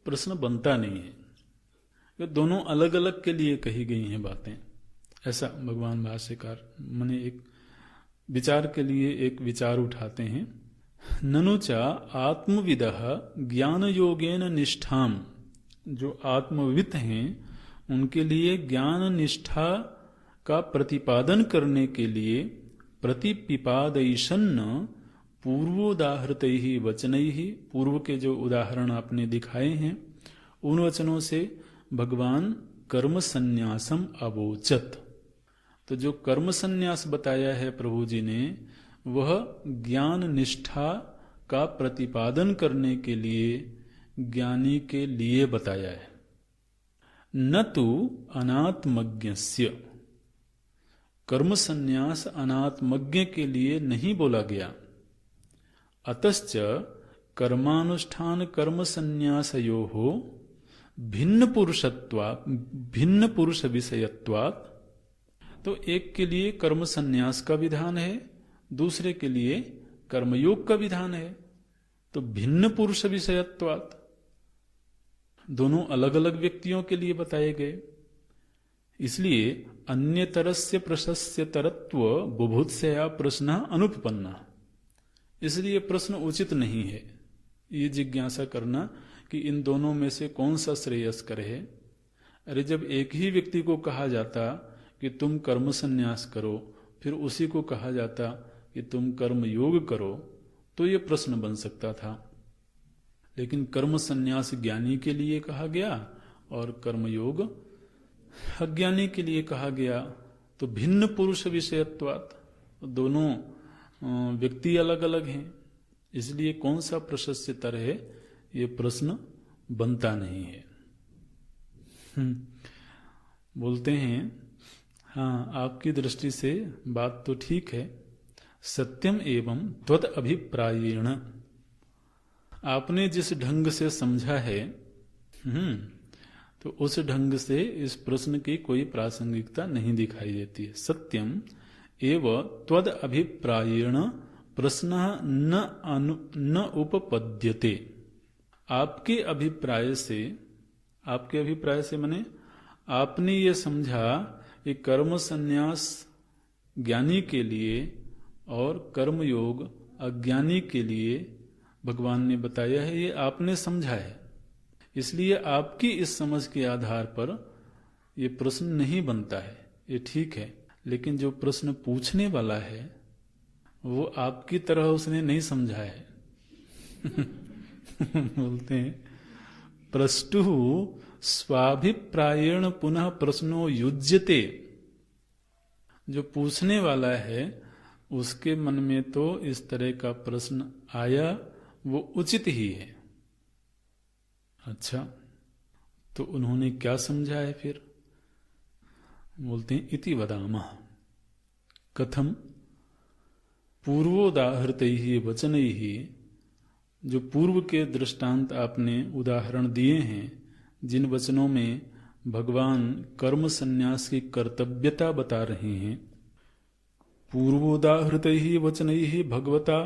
प्रश्न बनता नहीं है। ये दोनों अलग अलग के लिए कही गई हैं बातें, ऐसा भगवान भाष्यकार माने एक विचार के लिए एक विचार उठाते हैं। ननु च आत्मविदः ज्ञान योगेन निष्ठाम, जो आत्मविद हैं उनके लिए ज्ञान निष्ठा का प्रतिपादन करने के लिए प्रतिपिपादयिषन् पूर्वोदाहृतैः वचनैः, पूर्व के जो उदाहरण आपने दिखाए हैं उन वचनों से भगवान कर्म संन्यासम अवोचत। तो जो कर्म संन्यास बताया है प्रभु जी ने वह ज्ञान निष्ठा का प्रतिपादन करने के लिए ज्ञानी के लिए बताया है। न तो अनात्मज्ञस्य, कर्म संन्यास अनात्मज्ञ के लिए नहीं बोला गया। अतश्च कर्मानुष्ठान कर्म संन्यासयोः भिन्न पुरुष विषयत्वात्, तो एक के लिए कर्म संन्यास का विधान है, दूसरे के लिए कर्मयोग का विधान है। तो भिन्न पुरुष विषयत्वात्, दोनों अलग अलग व्यक्तियों के लिए बताए गए। इसलिए अन्यतरस्य प्रशस्यतरत्व बुभुत्सया प्रश्न अनुपपन्ना, इसलिए प्रश्न उचित नहीं है ये जिज्ञासा करना कि इन दोनों में से कौन सा श्रेयस्कर है। अरे जब एक ही व्यक्ति को कहा जाता कि तुम कर्म संन्यास करो, फिर उसी को कहा जाता कि तुम कर्म योग करो, तो ये प्रश्न बन सकता था। लेकिन कर्म संन्यास ज्ञानी के लिए कहा गया और कर्मयोग अज्ञानी के लिए कहा गया, तो भिन्न पुरुष विषयत्वात्, दोनों व्यक्ति अलग अलग हैं, इसलिए कौन सा प्रशस्यतर है ये प्रश्न बनता नहीं है। बोलते हैं हाँ, आपकी दृष्टि से बात तो ठीक है। सत्यम एवं त्वद अभिप्रायेण, आपने जिस ढंग से समझा है तो उस ढंग से इस प्रश्न की कोई प्रासंगिकता नहीं दिखाई देती है। सत्यम एव त्वद अभिप्रायेण प्रश्न न उपपद्यते, आपके अभिप्राय से माने आपने ये समझा कि कर्म संन्यास ज्ञानी के लिए और कर्मयोग अज्ञानी के लिए भगवान ने बताया है, ये आपने समझा है। इसलिए आपकी इस समझ के आधार पर ये प्रश्न नहीं बनता है, ये ठीक है। लेकिन जो प्रश्न पूछने वाला है वो आपकी तरह उसने नहीं समझा है। बोलते हैं प्रष्टु स्वाभिप्रायेण पुनः प्रश्नो युज्यते, जो पूछने वाला है उसके मन में तो इस तरह का प्रश्न आया, वो उचित ही है। अच्छा, तो उन्होंने क्या समझा है फिर? बोलते हैं इति वदामः कथम पूर्वोदाहृतैः वचनैः, जो पूर्व के दृष्टांत आपने उदाहरण दिए हैं, जिन वचनों में भगवान कर्म संन्यास की कर्तव्यता बता रहे हैं, पूर्वोदाहृतैः वचनैः भगवता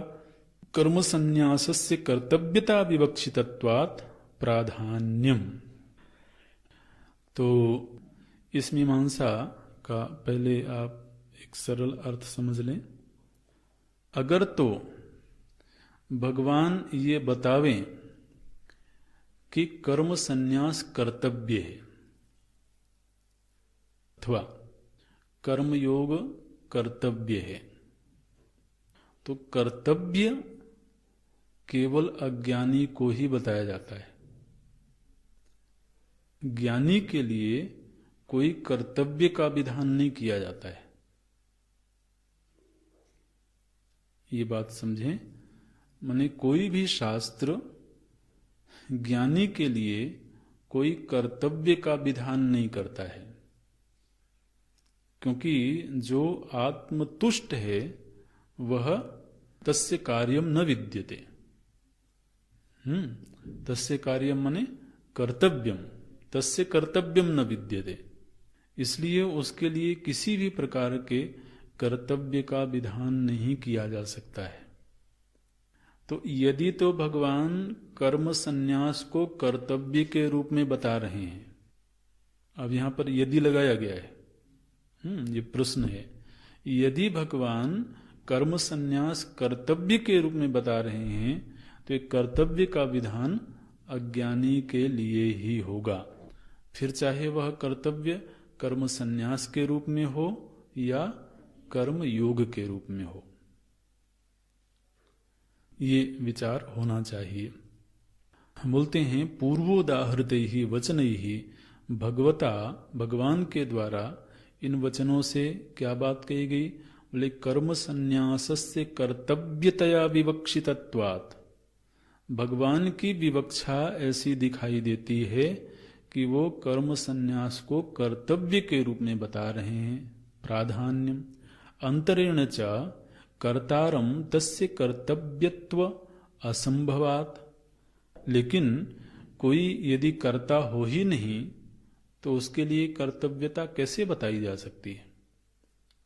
कर्म संन्यासस्य कर्तव्यता विवक्षितत्वात् प्राधान्यम। तो इस मीमांसा का पहले आप एक सरल अर्थ समझ लें। अगर तो भगवान ये बतावें कि कर्म संन्यास कर्तव्य है अथवा कर्मयोग कर्तव्य है, तो कर्तव्य केवल अज्ञानी को ही बताया जाता है। ज्ञानी के लिए कोई कर्तव्य का विधान नहीं किया जाता है। ये बात समझें, माने कोई भी शास्त्र ज्ञानी के लिए कोई कर्तव्य का विधान नहीं करता है, क्योंकि जो आत्मतुष्ट है वह तस्य कार्यम न विद्यते। तस्य कार्यम माने कर्तव्यम, तस्य कर्तव्यम न विद्यते। इसलिए उसके लिए किसी भी प्रकार के कर्तव्य का विधान नहीं किया जा सकता है। तो यदि तो भगवान कर्म संन्यास को कर्तव्य के रूप में बता रहे हैं, अब यहां पर यदि लगाया गया है, ये प्रश्न है, यदि भगवान कर्म संन्यास कर्तव्य के रूप में बता रहे हैं तो एक कर्तव्य का विधान अज्ञानी के लिए ही होगा, फिर चाहे वह कर्तव्य कर्म संन्यास के रूप में हो या कर्म योग के रूप में हो। ये विचार होना चाहिए। बोलते हैं पूर्वोदाहृतैः वचनैः भगवता, भगवान के द्वारा इन वचनों से क्या बात कही गई? बोले कर्म संन्यासस्य कर्तव्यतया विवक्षितत्वात्, भगवान की विवक्षा ऐसी दिखाई देती है कि वो कर्म संन्यास को कर्तव्य के रूप में बता रहे हैं। प्राधान्यम अंतरेण च कर्तारम तस्य कर्तव्यत्व असंभवात्। लेकिन कोई यदि कर्ता हो ही नहीं तो उसके लिए कर्तव्यता कैसे बताई जा सकती है?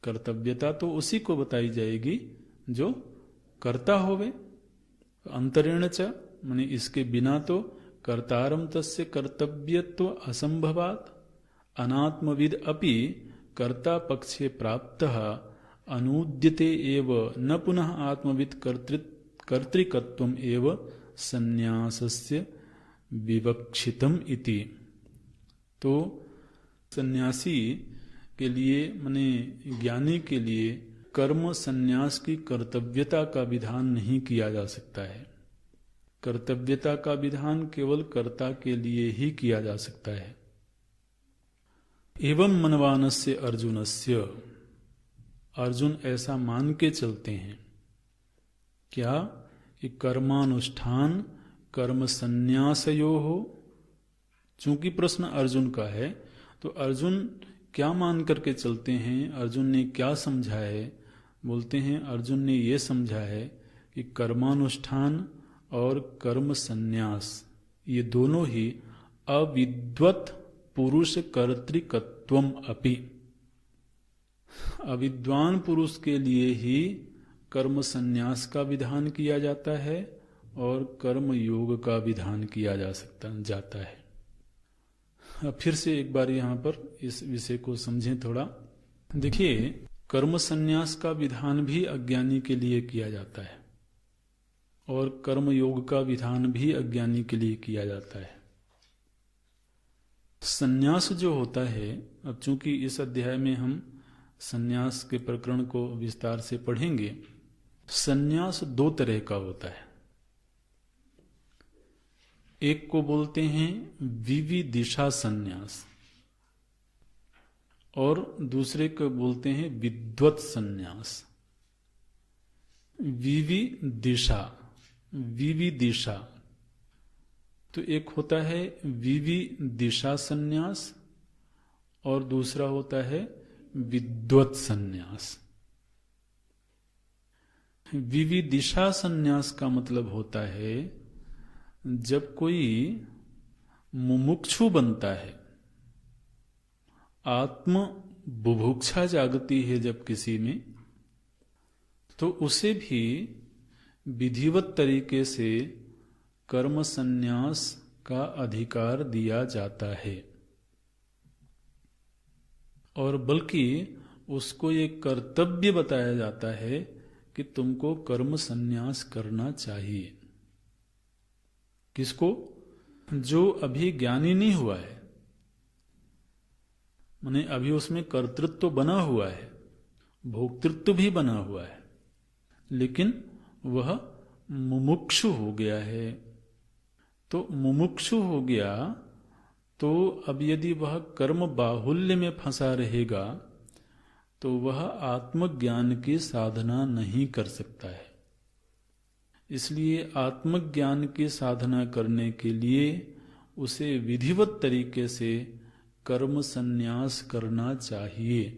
कर्तव्यता तो उसी को बताई जाएगी जो कर्ता होवे। अंतरेण च माने इसके बिना तो कर्तारम तस्य कर्तव्यत्व असंभवात्। अनात्मविद अपि कर्ता पक्षे प्राप्तः अनुद्यते एव न पुनः आत्मविद कर्तृकत्वम एव संन्यासस्य विवक्षितम इति। तो सन्यासी के लिए माने ज्ञानी के लिए कर्म संन्यास की कर्तव्यता का विधान नहीं किया जा सकता है। कर्तव्यता का विधान केवल कर्ता के लिए ही किया जा सकता है। एवं मनवानस्य अर्जुनस्य, अर्जुन ऐसा मान के चलते हैं क्या कि कर्मानुष्ठान कर्म संन्यासयो हो। चूंकि प्रश्न अर्जुन का है तो अर्जुन क्या मान करके चलते हैं, अर्जुन ने क्या समझा है? बोलते हैं अर्जुन ने ये समझा है कि कर्मानुष्ठान और कर्म संन्यास ये दोनों ही अविद्वत पुरुष कर्तृकत्वम अपि, अविद्वान पुरुष के लिए ही कर्म संन्यास का विधान किया जाता है और कर्म योग का विधान किया जाता है। अब फिर से एक बार यहाँ पर इस विषय को समझें थोड़ा। देखिए, कर्म संन्यास का विधान भी अज्ञानी के लिए किया जाता है और कर्म योग का विधान भी अज्ञानी के लिए किया जाता है। संन्यास जो होता है, अब चूंकि इस अध्याय में हम संन्यास के प्रकरण को विस्तार से पढ़ेंगे। संन्यास दो तरह का होता है। एक को बोलते हैं विविदिशा संन्यास और दूसरे को बोलते हैं विद्वत संन्यास। विविदिशा तो एक होता है विविदिशा संन्यास और दूसरा होता है विद्वत संन्यास। विविदिशा संन्यास का मतलब होता है जब कोई मुमुक्षु बनता है, आत्म बुभुक्षा जागती है जब किसी में, तो उसे भी विधिवत तरीके से कर्म संन्यास का अधिकार दिया जाता है और बल्कि उसको ये कर्तव्य बताया जाता है कि तुमको कर्म संन्यास करना चाहिए। किसको? जो अभी ज्ञानी नहीं हुआ है, माने अभी उसमें कर्तृत्व बना हुआ है, भोक्तृत्व भी बना हुआ है, लेकिन वह मुमुक्षु हो गया है। तो मुमुक्षु हो गया तो अब यदि वह कर्म बाहुल्य में फंसा रहेगा तो वह आत्मज्ञान की साधना नहीं कर सकता है। इसलिए आत्मज्ञान की साधना करने के लिए उसे विधिवत तरीके से कर्म संन्यास करना चाहिए।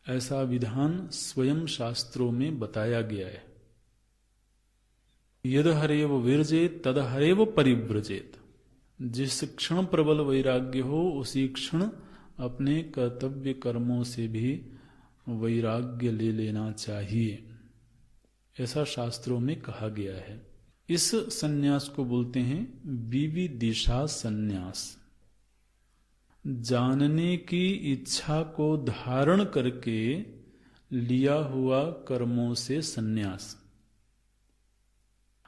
ऐसा विधान स्वयं शास्त्रों में बताया गया है। यद हरेव विरजेत तद हरेव परिव्रजेत। जिस क्षण प्रबल वैराग्य हो उसी क्षण अपने कर्तव्य कर्मों से भी वैराग्य ले लेना चाहिए, ऐसा शास्त्रों में कहा गया है। इस संन्यास को बोलते हैं विविदिशा संन्यास। जानने की इच्छा को धारण करके लिया हुआ कर्मों से संन्यास।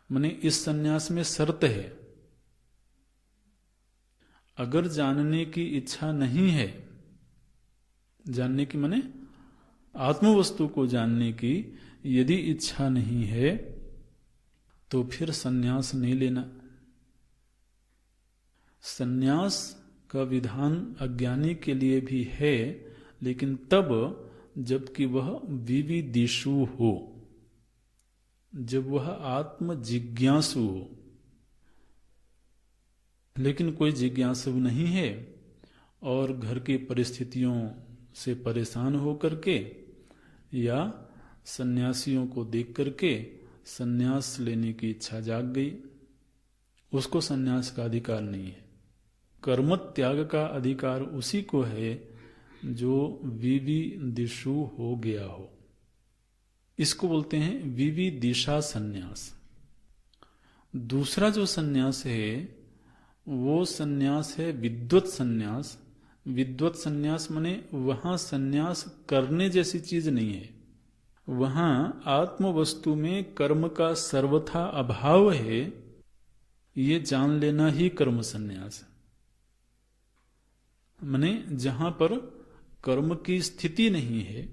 माने इस संन्यास में शर्त है, अगर जानने की इच्छा नहीं है, जानने की माने आत्मवस्तु को जानने की यदि इच्छा नहीं है तो फिर संन्यास नहीं लेना। संन्यास का विधान अज्ञानी के लिए भी है, लेकिन तब जबकि वह विविदिषु हो। जब वह आत्म जिज्ञासु हो। लेकिन कोई जिज्ञासु नहीं है और घर की परिस्थितियों से परेशान होकर के या सन्यासियों को देख करके सन्यास लेने की इच्छा जाग गई, उसको सन्यास का अधिकार नहीं है। कर्म त्याग का अधिकार उसी को है जो विविदिषु हो गया हो। इसको बोलते हैं विविदिषा सन्यास। दूसरा जो सन्यास है वो सन्यास है विद्वत सन्यास। विद्वत सन्यास माने वहां सन्यास करने जैसी चीज नहीं है, वहां आत्म वस्तु में कर्म का सर्वथा अभाव है, ये जान लेना ही कर्म सन्यास है। माने जहां पर कर्म की स्थिति नहीं है,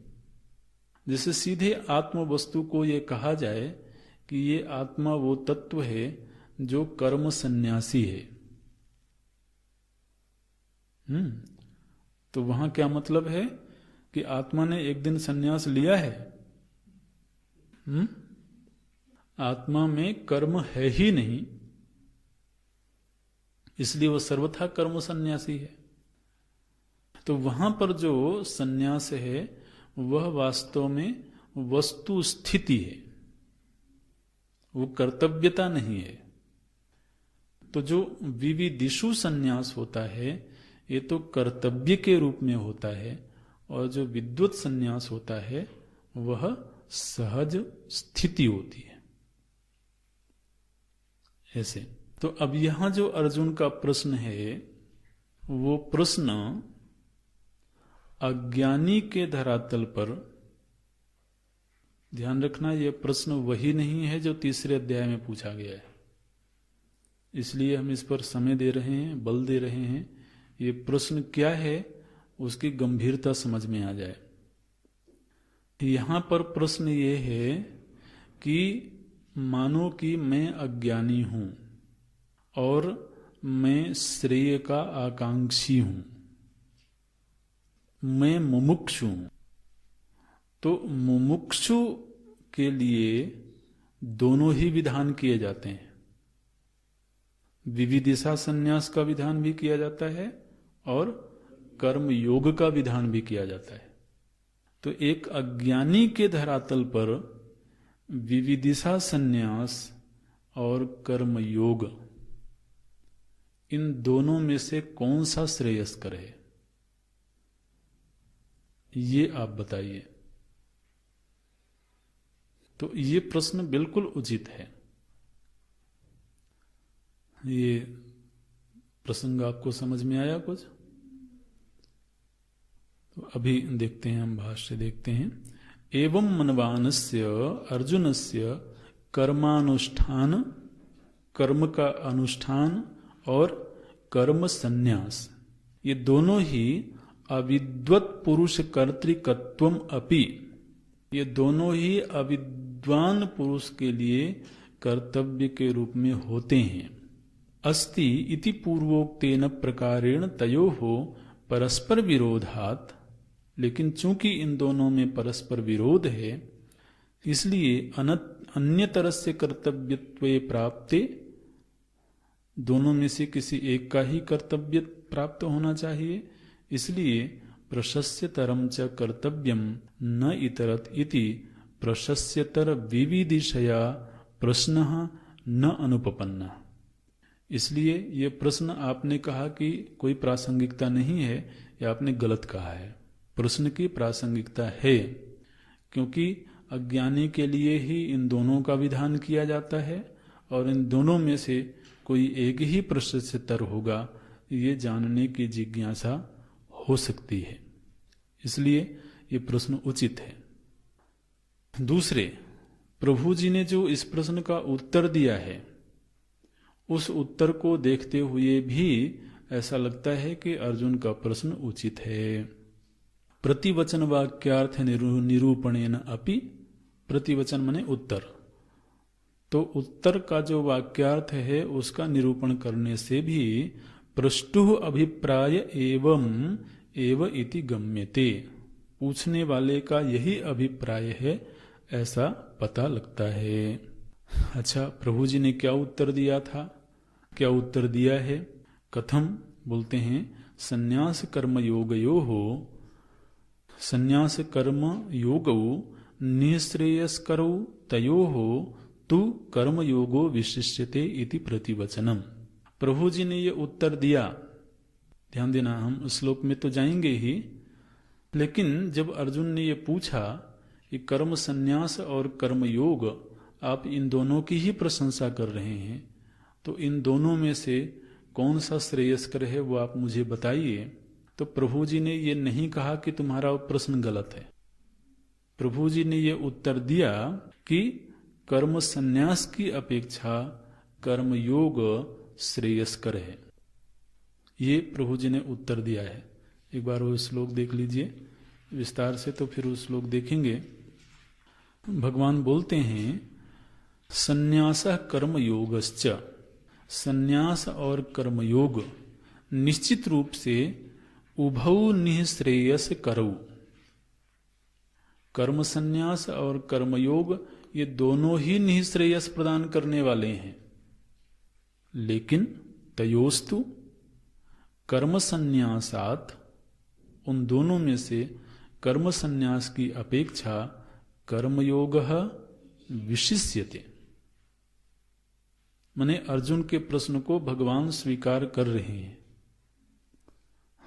जैसे सीधे आत्म वस्तु को ये कहा जाए कि ये आत्मा वो तत्व है जो कर्म सन्यासी है। तो वहां क्या मतलब है कि आत्मा ने एक दिन सन्यास लिया है? आत्मा में कर्म है ही नहीं, इसलिए वह सर्वथा कर्म सन्यासी है। तो वहां पर जो सन्यास है वह वास्तव में वस्तु स्थिति है, वो कर्तव्यता नहीं है। तो जो विविदिषु सन्यास होता है ये तो कर्तव्य के रूप में होता है, और जो विद्वत सन्यास होता है वह सहज स्थिति होती है। ऐसे तो अब यहां जो अर्जुन का प्रश्न है वो प्रश्न अज्ञानी के धरातल पर, ध्यान रखना यह प्रश्न वही नहीं है जो तीसरे अध्याय में पूछा गया है, इसलिए हम इस पर समय दे रहे हैं, बल दे रहे हैं। ये प्रश्न क्या है उसकी गंभीरता समझ में आ जाए। यहां पर प्रश्न ये है कि मानो कि मैं अज्ञानी हूं और मैं श्रेय का आकांक्षी हूं, मैं मुमुक्षु हूं। तो मुमुक्षु के लिए दोनों ही विधान किए जाते हैं, विविदिशा संन्यास का विधान भी किया जाता है और कर्म योग का विधान भी किया जाता है। तो एक अज्ञानी के धरातल पर विविदिशा संन्यास और कर्म योग, इन दोनों में से कौन सा श्रेयस्कर है, ये आप बताइए। तो ये प्रश्न बिल्कुल उचित है। ये प्रसंग आपको समझ में आया कुछ? तो अभी देखते हैं, हम भाष्य देखते हैं। एवं मनवानस्य अर्जुनस्य कर्मानुष्ठान, कर्म का अनुष्ठान और कर्म संन्यास, ये दोनों ही अविद्वत पुरुष कर्तृकत्वम अपि, ये दोनों ही अविद्वान पुरुष के लिए कर्तव्य के रूप में होते हैं। अस्ति इति पूर्वोक्तेन प्रकारेण तयोः परस्पर विरोधात्, लेकिन चूंकि इन दोनों में परस्पर विरोध है इसलिए अन्यतरस्य कर्तव्यत्वे प्राप्ते, दोनों में से किसी एक का ही कर्तव्य प्राप्त होना चाहिए, इसलिए प्रशस्यतरं च कर्तव्यम न इतरत इति प्रशस्यतर विविदिशया प्रश्नः न अनुपपन्नः। इसलिए ये प्रश्न आपने कहा कि कोई प्रासंगिकता नहीं है, या आपने गलत कहा है। प्रश्न की प्रासंगिकता है, क्योंकि अज्ञानी के लिए ही इन दोनों का विधान किया जाता है और इन दोनों में से कोई एक ही प्रशस्तर होगा, ये जानने की जिज्ञासा हो सकती है, इसलिए ये प्रश्न उचित है। दूसरे, प्रभु जी ने जो इस प्रश्न का उत्तर दिया है उस उत्तर को देखते हुए भी ऐसा लगता है कि अर्जुन का प्रश्न उचित है। प्रतिवचन वाक्यार्थ निरूपणेन अपि, प्रतिवचन माने उत्तर, तो उत्तर का जो वाक्यार्थ है उसका निरूपण करने से भी पृष्टुः अभिप्राय एवं एव इति गम्यते, पूछने वाले का यही अभिप्राय है ऐसा पता लगता है। अच्छा, प्रभु जी ने क्या उत्तर दिया था, क्या उत्तर दिया है? कथम बोलते हैं, संन्यास कर्म योगयोः संन्यास कर्म योगौ निःश्रेयस्करौ तयोः तु कर्म योगो विशिष्यते इति प्रतिवचनम। प्रभु जी ने ये उत्तर दिया। ध्यान देना, हम श्लोक में तो जाएंगे ही, लेकिन जब अर्जुन ने ये पूछा कि कर्म संन्यास और कर्म योग, आप इन दोनों की ही प्रशंसा कर रहे हैं, तो इन दोनों में से कौन सा श्रेयस्कर है वो आप मुझे बताइए। तो प्रभु जी ने ये नहीं कहा कि तुम्हारा प्रश्न गलत है। प्रभु जी ने ये उत्तर दिया कि कर्म संन्यास की अपेक्षा कर्म योग श्रेयस्कर है। ये प्रभु जी ने उत्तर दिया है। एक बार वो श्लोक देख लीजिए विस्तार से, तो फिर उस श्लोक देखेंगे। भगवान बोलते हैं, संन्यासः कर्म योगश्च, संन्यास और कर्म योग निश्चित रूप से उभौ निःश्रेयस करौ। कर्म संन्यास और कर्म योग ये दोनों ही निःश्रेयस प्रदान करने वाले हैं, लेकिन तयोस्तु कर्म संन्यासात्, उन दोनों में से कर्म संन्यास की अपेक्षा कर्मयोगः विशिष्यते। माने अर्जुन के प्रश्न को भगवान स्वीकार कर रहे हैं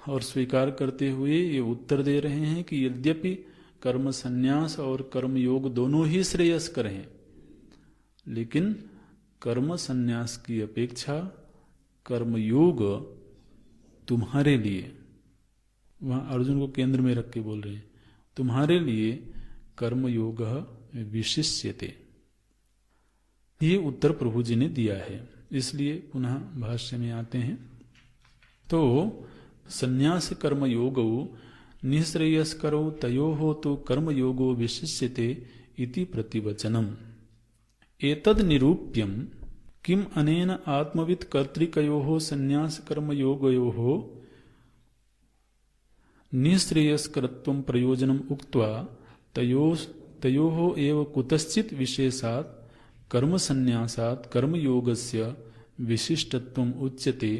और स्वीकार करते हुए ये उत्तर दे रहे हैं कि यद्यपि कर्म संन्यास और कर्म योग दोनों ही श्रेयस्कर हैं, लेकिन कर्म संन्यास की अपेक्षा कर्म योग तुम्हारे लिए, वहां अर्जुन को केंद्र में रख के बोल रहे हैं, तुम्हारे लिए कर्म योग विशिष्यते। ये उत्तर प्रभु जी ने दिया है। इसलिए पुनः भाष्य में आते हैं। तो संन्यास कर्म योगौ निःश्रेयस्करौ तयोः तु कर्म योगो विशिष्यते इति प्रतिवचनम। एतद् निरूप्यं किम अनेन आत्मवित् कर्तृकयोः संन्यास कर्म योगयोः निःश्रेयस्करत्वं प्रयोजनम् उक्त्वा तयोः एव कुतश्चित् विशेषात् कर्म संन्यासात् कर्म योगस्य विशिष्टत्वम् उच्यते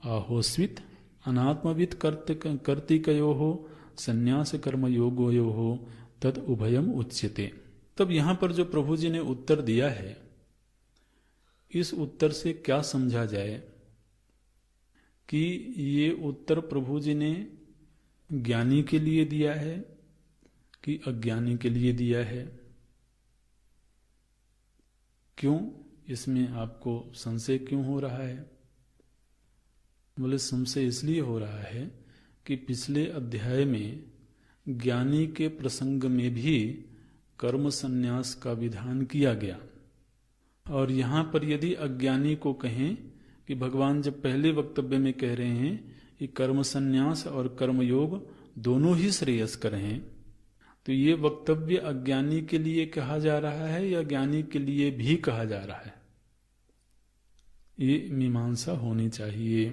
आहोस्वित् अनात्मवित् कर्तृकयोः संन्यास कर्म योगयोः तद उभयम उच्यते। तब यहां पर जो प्रभु जी ने उत्तर दिया है, इस उत्तर से क्या समझा जाए कि ये उत्तर प्रभु जी ने ज्ञानी के लिए दिया है कि अज्ञानी के लिए दिया है? क्यों इसमें आपको संशय क्यों हो रहा है? बोले संशय इसलिए हो रहा है कि पिछले अध्याय में ज्ञानी के प्रसंग में भी कर्म संन्यास का विधान किया गया, और यहां पर यदि अज्ञानी को कहें कि भगवान जब पहले वक्तव्य में कह रहे हैं कि कर्म संन्यास और कर्म योग दोनों ही श्रेयस्कर हैं, तो ये वक्तव्य अज्ञानी के लिए कहा जा रहा है या ज्ञानी के लिए भी कहा जा रहा है? ये मीमांसा होनी चाहिए।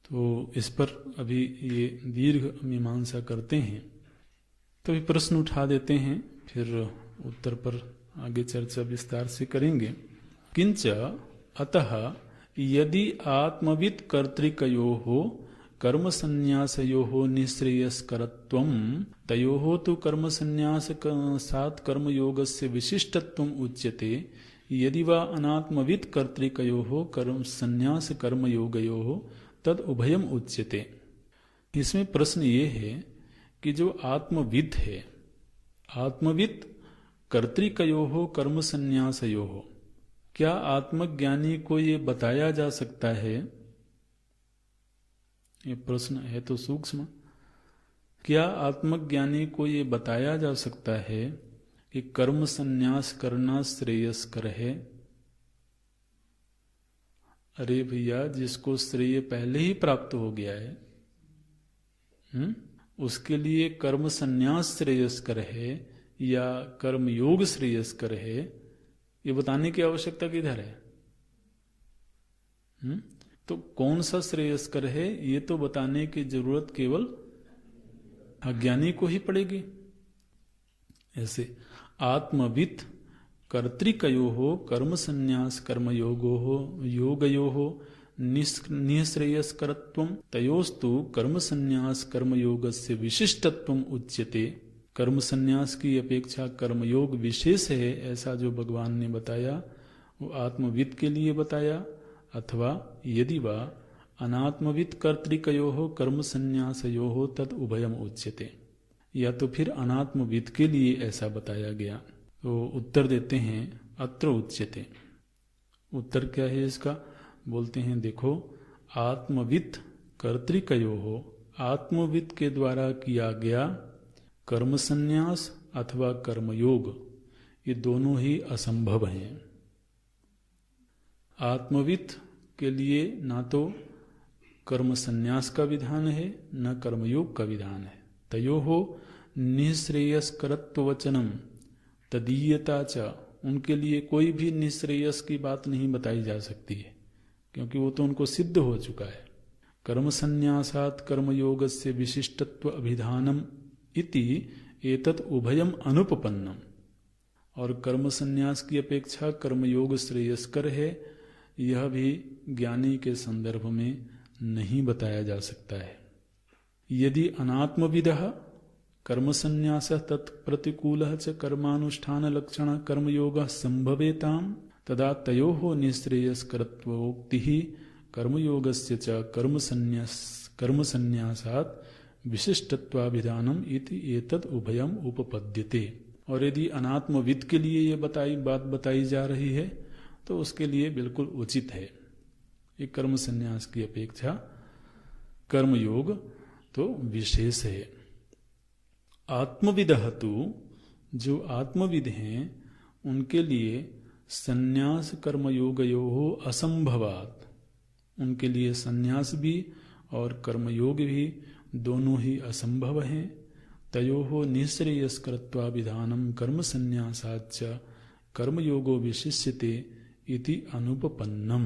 तो इस पर अभी ये दीर्घ मीमांसा करते हैं, तो ये प्रश्न उठा देते हैं, फिर उत्तर पर आगे चर्चा विस्तार से करेंगे। किंच अतः यदि आत्मवित् कर्तृकयोः कर्म संन्यासयोः निःश्रेयस्करत्वं तयोः तु कर्म संन्यासात् कर्म योगस्य विशिष्टत्वम् उच्यते यदि वा अनात्मवित् कर्तृकयोः कर्म संन्यास कर्म योगयोः तद उभयम उच्यते। इसमें प्रश्न ये है कि जो आत्मविद है, आत्मविद कर्तृकयोः कर्म संन्यासयोः, क्या आत्मज्ञानी को ये बताया जा सकता है? ये प्रश्न है तो सूक्ष्म। क्या आत्मज्ञानी को ये बताया जा सकता है कि कर्म संन्यास करना श्रेयस्कर है? अरे भैया, जिसको श्रेय पहले ही प्राप्त हो गया है, उसके लिए कर्म संन्यास श्रेयस्कर है या कर्म योग श्रेयस्कर है, ये बताने की आवश्यकता किधर है? तो कौन सा श्रेयस्कर है ये तो बताने की जरूरत केवल अज्ञानी को ही पड़ेगी। ऐसे आत्मवित् कर्तृकयोः कर्म संन्यास कर्मयोगयोः निःश्रेयस्करत्वं तयोस्तु कर्म संन्यास कर्मयोगस्य विशिष्टत्वम उच्यते। कर्म संन्यास की अपेक्षा कर्मयोग विशेष है, ऐसा जो भगवान ने बताया वो आत्मवित् के लिए बताया, अथवा यदि वा अनात्मवित् कर्तृकयोः कर्म संन्यासयोः तद उभयम उच्यते, या तो फिर अनात्मवित् के लिए ऐसा बताया गया। तो उत्तर देते हैं अत्र उच्यते। उत्तर क्या है इसका? बोलते हैं देखो, आत्मवित् कर्तृकयोः, आत्मवित् के द्वारा किया गया कर्म संन्यास अथवा कर्मयोग, ये दोनों ही असंभव हैं। आत्मवित् के लिए ना तो कर्म संन्यास का विधान है न कर्मयोग का विधान है। तयोः निःश्रेयस्करत्ववचनम तदीयता च, उनके लिए कोई भी निःश्रेयस की बात नहीं बताई जा सकती है, क्योंकि वो तो उनको सिद्ध हो चुका है। कर्म संन्यासात् कर्मयोगस्य विशिष्टत्व अभिधानम इति एतत् उभयम अनुपपन्नम, और कर्म संन्यास की अपेक्षा कर्मयोग श्रेयस्कर है, यह भी ज्ञानी के संदर्भ में नहीं बताया जा सकता है। यदि अनात्मविदः कर्म संन्यास तत्प्रतिकूलः च कर्मानुष्ठान लक्षण कर्मयोग संभवेताम तदा तयोः निःश्रेयस्करत्वोक्तिः कर्मयोगस्य च कर्म संन्यासात् विशिष्टत्वाभिधानम इति एतत् उभयम उपपद्यते। और यदि अनात्मविद के लिए ये बात बताई जा रही है तो उसके लिए बिल्कुल उचित है। ये कर्म संन्यास की अपेक्षा कर्मयोग तो विशेष है। आत्मविदः तो, जो आत्मविद हैं उनके लिए संन्यास कर्मयोगयोः असंभवात्, उनके लिए संन्यास भी और कर्मयोग भी दोनों ही असंभव हैं। तयोः निःश्रेयस्करत्वाभिधानं कर्म संन्यासाच्च कर्मयोगो विशिष्यते इति अनुपपन्नम।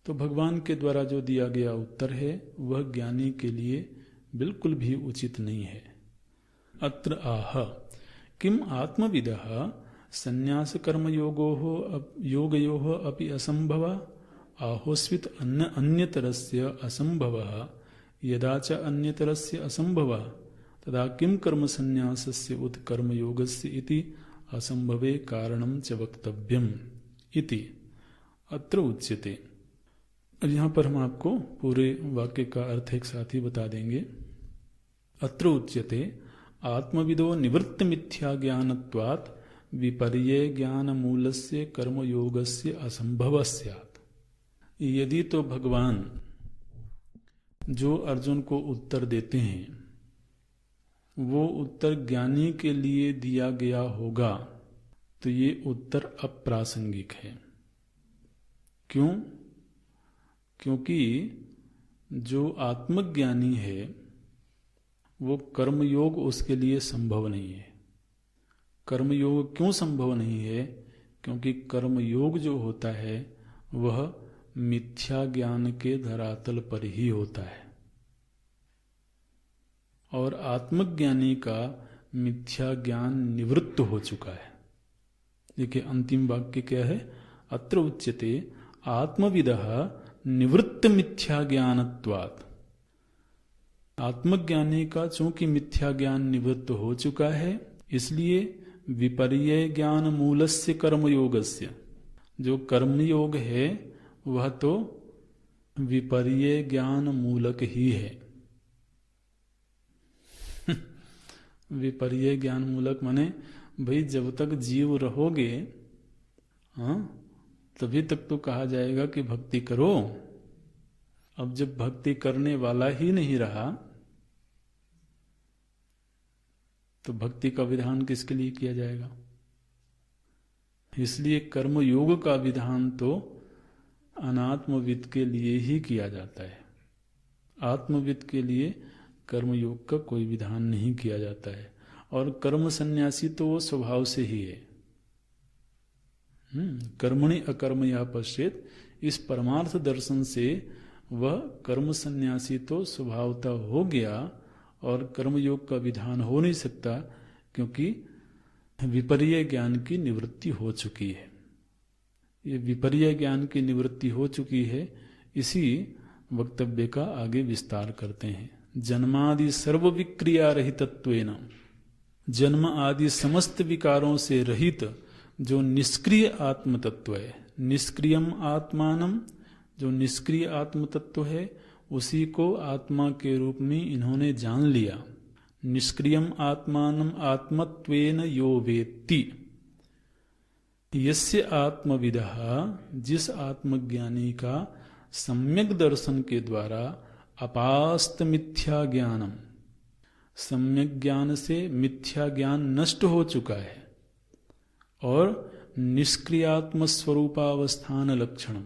तो भगवान के द्वारा जो दिया गया उत्तर है वह ज्ञानी के लिए बिल्कुल भी उचित नहीं है। अत्र आह किम आत्मविदः संन्यास कर्मयोगयोः अपि असंभवा आहोस्वित अन्यतरस्य असंभवः यदा च अन्यतरस्य असंभवः तदा किम कर्म संन्यासस्य उत कर्मयोगस्य इति असंभवे कारणं च वक्तव्यम् इति अत्र उच्यते। अब यहाँ पर हम आपको पूरे वाक्य का अर्थ एक साथ ही बता देंगे। अत्र उच्यते आत्मविदो निवृत्त मिथ्या ज्ञानत्वात् विपर्ये ज्ञान मूलस्य कर्मयोगस्य असंभव स्यात्। यदि तो भगवान जो अर्जुन को उत्तर देते हैं वो उत्तर ज्ञानी के लिए दिया गया होगा तो ये उत्तर अप्रासंगिक है। क्यों? क्योंकि जो आत्मज्ञानी है वो कर्मयोग उसके लिए संभव नहीं है। कर्मयोग क्यों संभव नहीं है? क्योंकि कर्मयोग जो होता है वह मिथ्या ज्ञान के धरातल पर ही होता है, और आत्मज्ञानी का मिथ्या ज्ञान निवृत्त हो चुका है। देखिए अंतिम वाक्य क्या है? अत्र उच्यते आत्मविदः निवृत्त मिथ्या ज्ञानत्वात्। आत्मज्ञानी का चूंकि मिथ्या ज्ञान निवृत्त हो चुका है इसलिए विपर्य ज्ञान मूलस्य कर्मयोगस्य, जो कर्मयोग है वह तो विपर्य ज्ञान मूलक ही है। विपर्य ज्ञान मूलक माने भाई जब तक जीव रहोगे तभी तक तो कहा जाएगा कि भक्ति करो। अब जब भक्ति करने वाला ही नहीं रहा तो भक्ति का विधान किसके लिए किया जाएगा? इसलिए कर्म योग का विधान तो अनात्मविद के लिए ही किया जाता है। आत्मविद के लिए कर्मयोग का कोई विधान नहीं किया जाता है। और कर्म सन्यासी तो वो स्वभाव से ही है। कर्मणि अकर्मया पश्चेत, इस परमार्थ दर्शन से वह कर्म सन्यासी तो स्वभावतः हो गया और कर्मयोग का विधान हो नहीं सकता, क्योंकि विपर्य ज्ञान की निवृत्ति हो चुकी है। ये विपर्य ज्ञान की निवृत्ति हो चुकी है, इसी वक्तव्य का आगे विस्तार करते हैं। जन्मादि सर्व विक्रिया रहितत्वेन, जन्म आदि समस्त विकारों से रहित जो निष्क्रिय आत्म तत्व है, निष्क्रियम आत्मानम, जो निष्क्रिय आत्म तत्व है उसी को आत्मा के रूप में इन्होंने जान लिया। निष्क्रियम आत्मानम आत्मत्वेन यो वेत्ति, यस्य आत्मविदः, जिस आत्मज्ञानी का सम्यक दर्शन के द्वारा अपास्त मिथ्या ज्ञानम, सम्यक ज्ञान से मिथ्या ज्ञान नष्ट हो चुका है, और निष्क्रियात्म स्वरूपावस्थान लक्षणम,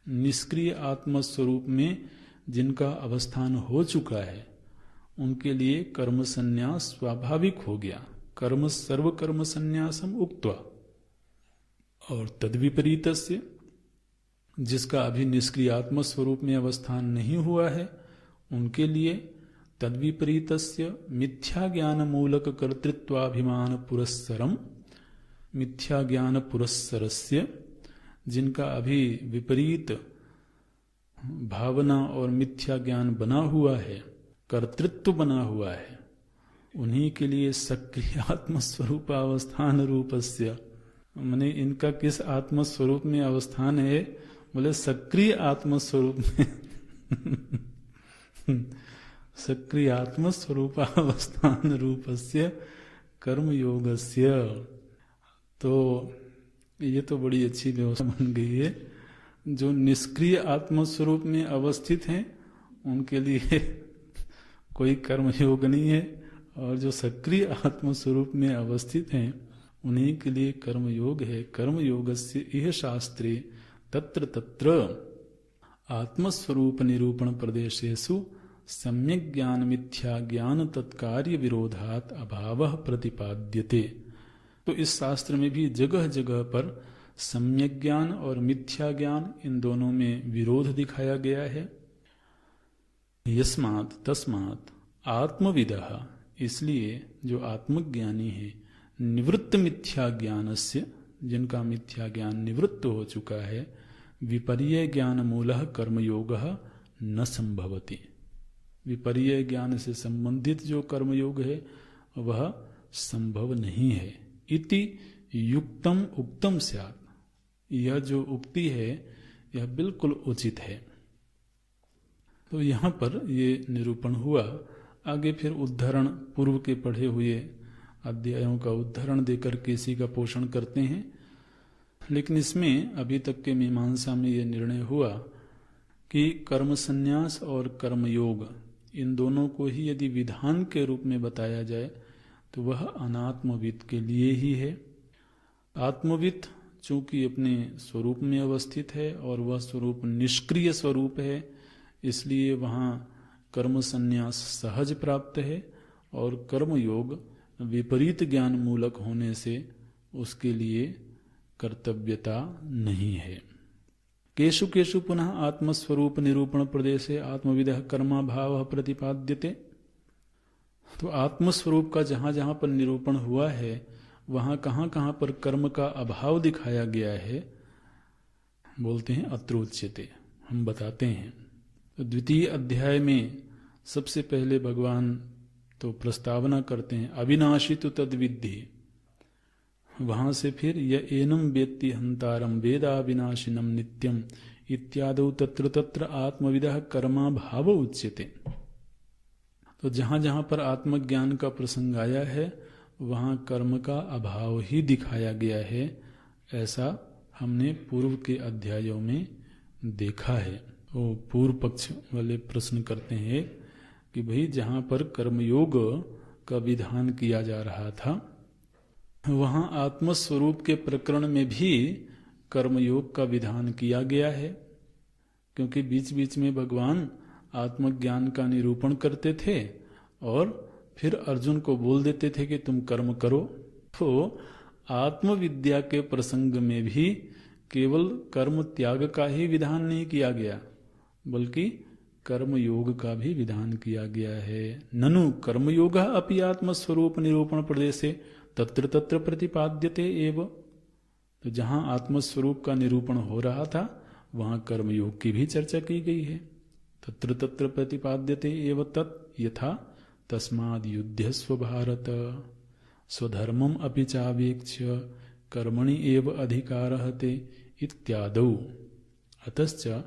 निष्क्रिय आत्म स्वरूप में जिनका अवस्थान हो चुका है उनके लिए कर्म संन्यास स्वाभाविक हो गया। कर्म सर्व कर्म संन्यासम उक्त्वा, और तद्विपरीतस्य, जिसका अभी निष्क्रिय आत्म स्वरूप में अवस्थान नहीं हुआ है उनके लिए तद्विपरीतस्य मिथ्या ज्ञान मूलक कर्तृत्वाभिमान पुरस्सरम, मिथ्या ज्ञान पुरस्सरस्य, जिनका अभी विपरीत भावना और मिथ्या ज्ञान बना हुआ है, कर्तृत्व बना हुआ है, उन्हीं के लिए सक्रिय आत्मस्वरूपावस्थान रूपस्य, माने इनका किस आत्मस्वरूप में अवस्थान है, बोले सक्रिय आत्मस्वरूप में सक्रिय आत्मस्वरूपावस्थान रूपस्य कर्मयोगस्य। तो ये तो बड़ी अच्छी व्यवस्था बन गई है। जो निष्क्रिय आत्मस्वरूप में अवस्थित हैं उनके लिए कोई कर्मयोग नहीं है, और जो सक्रिय आत्मस्वरूप में अवस्थित हैं उन्हीं के लिए कर्मयोग है। कर्मयोगस्य इह शास्त्रे तत्र तत्र आत्मस्वरूप निरूपण प्रदेशेषु सम्यक ज्ञान मिथ्या ज्ञान तत्कार्य विरोधात अभावः प्रतिपाद्यते। तो इस शास्त्र में भी जगह जगह पर सम्यक ज्ञान और मिथ्या ज्ञान, इन दोनों में विरोध दिखाया गया है। यस्मात् तस्मात् आत्मविदः, इसलिए जो आत्मज्ञानी है, निवृत्त मिथ्या ज्ञानस्य, जिनका मिथ्या ज्ञान निवृत्त हो चुका है, विपर्य ज्ञान मूलः कर्मयोगः न संभवति, विपर्य ज्ञान से संबंधित जो कर्मयोग है वह संभव नहीं है। इति युक्तम उक्तम स्यात्, यह जो उक्ति है यह बिल्कुल उचित है। तो यहाँ पर ये निरूपण हुआ। आगे फिर उद्धरण, पूर्व के पढ़े हुए अध्यायों का उद्धरण देकर के इसी का पोषण करते हैं। लेकिन इसमें अभी तक के मीमांसा में यह निर्णय हुआ कि कर्म संन्यास और कर्मयोग, इन दोनों को ही यदि विधान के रूप में बताया जाए तो वह अनात्मविद के लिए ही है। आत्मविद चूंकि अपने स्वरूप में अवस्थित है और वह स्वरूप निष्क्रिय स्वरूप है, इसलिए वहाँ कर्म संन्यास सहज प्राप्त है, और कर्मयोग विपरीत ज्ञान मूलक होने से उसके लिए कर्तव्यता नहीं है। केषु केषु पुनः आत्मस्वरूप निरूपण प्रदेशे आत्मविदः कर्माभावः प्रतिपाद्यते। तो आत्मस्वरूप का जहाँ जहाँ पर निरूपण हुआ है वहाँ कहाँ कहाँ पर कर्म का अभाव दिखाया गया है, बोलते हैं अत्रोच्यते, हम बताते हैं। तो द्वितीय अध्याय में सबसे पहले भगवान तो प्रस्तावना करते हैं अविनाशी तो तद्विद्धि, वहां से फिर य एनम वेत्ति हंतारम वेदाविनाशिनम नित्यम इत्यादि तत्र तत्र आत्मविदः कर्मा भाव उच्यते। तो जहां जहां पर आत्मज्ञान का प्रसंग आया है वहां कर्म का अभाव ही दिखाया गया है, ऐसा हमने पूर्व के अध्यायों में देखा है। वो पूर्व पक्ष वाले प्रश्न करते हैं कि भाई जहां पर कर्मयोग का विधान किया जा रहा था वहां आत्मस्वरूप के प्रकरण में भी कर्मयोग का विधान किया गया है, क्योंकि बीच बीच में भगवान आत्मज्ञान का निरूपण करते थे और फिर अर्जुन को बोल देते थे कि तुम कर्म करो। तो आत्मविद्या के प्रसंग में भी केवल कर्म त्याग का ही विधान नहीं किया गया, बल्कि कर्मयोग का भी विधान किया गया है। ननु कर्मयोग अपि आत्मस्वरूप निरूपण प्रदेशे तत्र तत्र प्रतिपाद्यते एव। तो जहां आत्मस्वरूप का निरूपण हो रहा था वहां कर्मयोग की भी चर्चा की गई है। तत्र तत्र प्रतिपाद्यते एव तत् यथा तस्माद् युध्यस्व भारत स्वधर्मम अपि चावेक्ष्य कर्मणि एव अधिकारः ते इत्यादौ। अतश्च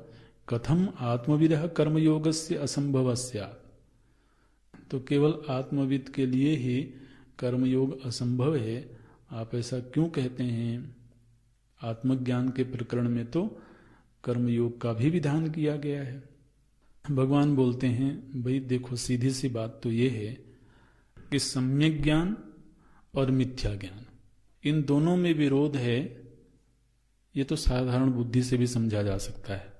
कथम आत्मविदः कर्मयोगस्य असंभवस्यात्। तो केवल आत्मविद के लिए ही कर्मयोग असंभव है, आप ऐसा क्यों कहते हैं? आत्मज्ञान के प्रकरण में तो कर्मयोग का भी विधान किया गया है। भगवान बोलते हैं, भाई देखो सीधी सी बात तो ये है कि सम्यक ज्ञान और मिथ्या ज्ञान इन दोनों में विरोध है। ये तो साधारण बुद्धि से भी समझा जा सकता है।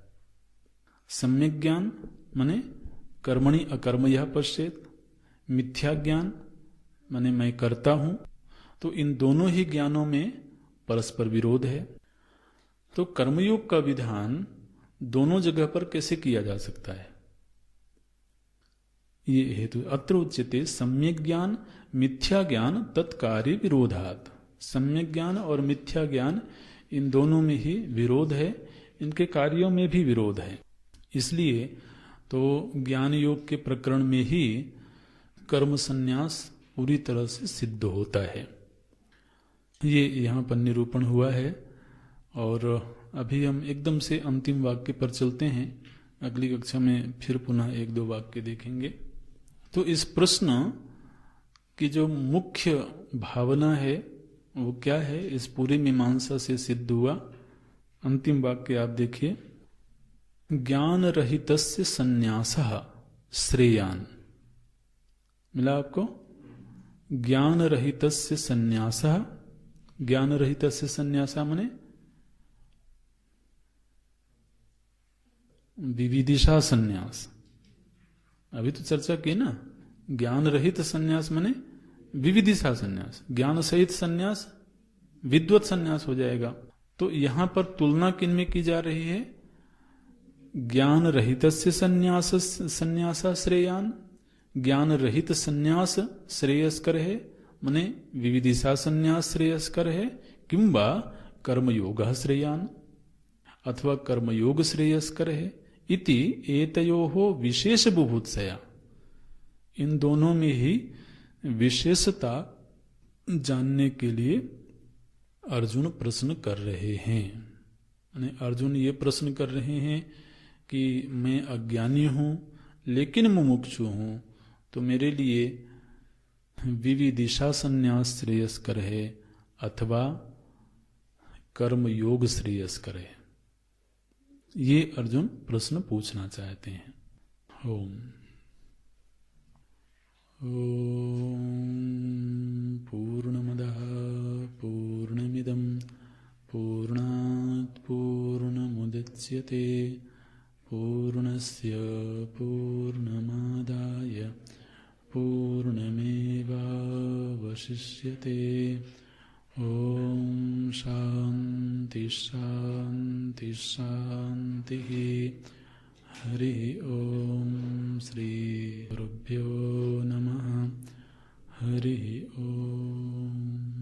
सम्यक ज्ञान माने कर्मणि अकर्मयः पश्येत्, मिथ्या ज्ञान माने मैं करता हूं। तो इन दोनों ही ज्ञानों में परस्पर विरोध है। तो कर्मयोग का विधान दोनों जगह पर कैसे किया जा सकता है? ये हेतु अत्र उच्यते सम्यक ज्ञान मिथ्या ज्ञान तत्कार्य विरोधात्। सम्यक ज्ञान और मिथ्या ज्ञान इन दोनों में ही विरोध है, इनके कार्यों में भी विरोध है। इसलिए तो ज्ञान योग के प्रकरण में ही कर्म संन्यास पूरी तरह से सिद्ध होता है। ये यहाँ पर निरूपण हुआ है। और अभी हम एकदम से अंतिम वाक्य पर चलते हैं। अगली कक्षा में फिर पुनः एक दो वाक्य देखेंगे। तो इस प्रश्न की जो मुख्य भावना है वो क्या है, इस पूरी मीमांसा से सिद्ध हुआ। अंतिम वाक्य आप देखिए, ज्ञान रहितस्य संन्यासः श्रेयान्। मिला आपको? ज्ञान रहितस्य संन्यासः, ज्ञान रहितस्य संन्यासः माने विविदिशा संन्यास। अभी तो चर्चा की ना, ज्ञान रहित संन्यास माने विविदिशा संन्यास, ज्ञान सहित संन्यास विद्वत संन्यास हो जाएगा। तो यहां पर तुलना किन में की जा रही है? ज्ञान रहितस्य संन्यास श्रेयान, ज्ञान रहित संन्यास श्रेयस्कर है माने विविदिशा संन्यास श्रेयस्कर है, किंबा कर्मयोग श्रेयान अथवा कर्मयोग श्रेयस्कर है। इति एतयोः विशेष बुभुत्सया, इन दोनों में ही विशेषता जानने के लिए अर्जुन प्रश्न कर रहे हैं। अर्जुन ये प्रश्न कर रहे हैं कि मैं अज्ञानी हूं लेकिन मुमुक्षु हूं, तो मेरे लिए विविदिशा संन्यास श्रेयस्कर है अथवा कर्म योग श्रेयस्कर है। ये अर्जुन प्रश्न पूछना चाहते हैं। ओम पूर्णमदः पूर्णमिदं पूर्णात् पूर्णमुदच्यते पूर्णस्य पूर्णमादाय पूर्णमेवावशिष्यते। ओम शांति शांति शांति। हरि ओम श्री गुरुभ्यो नमः। हरि ओम।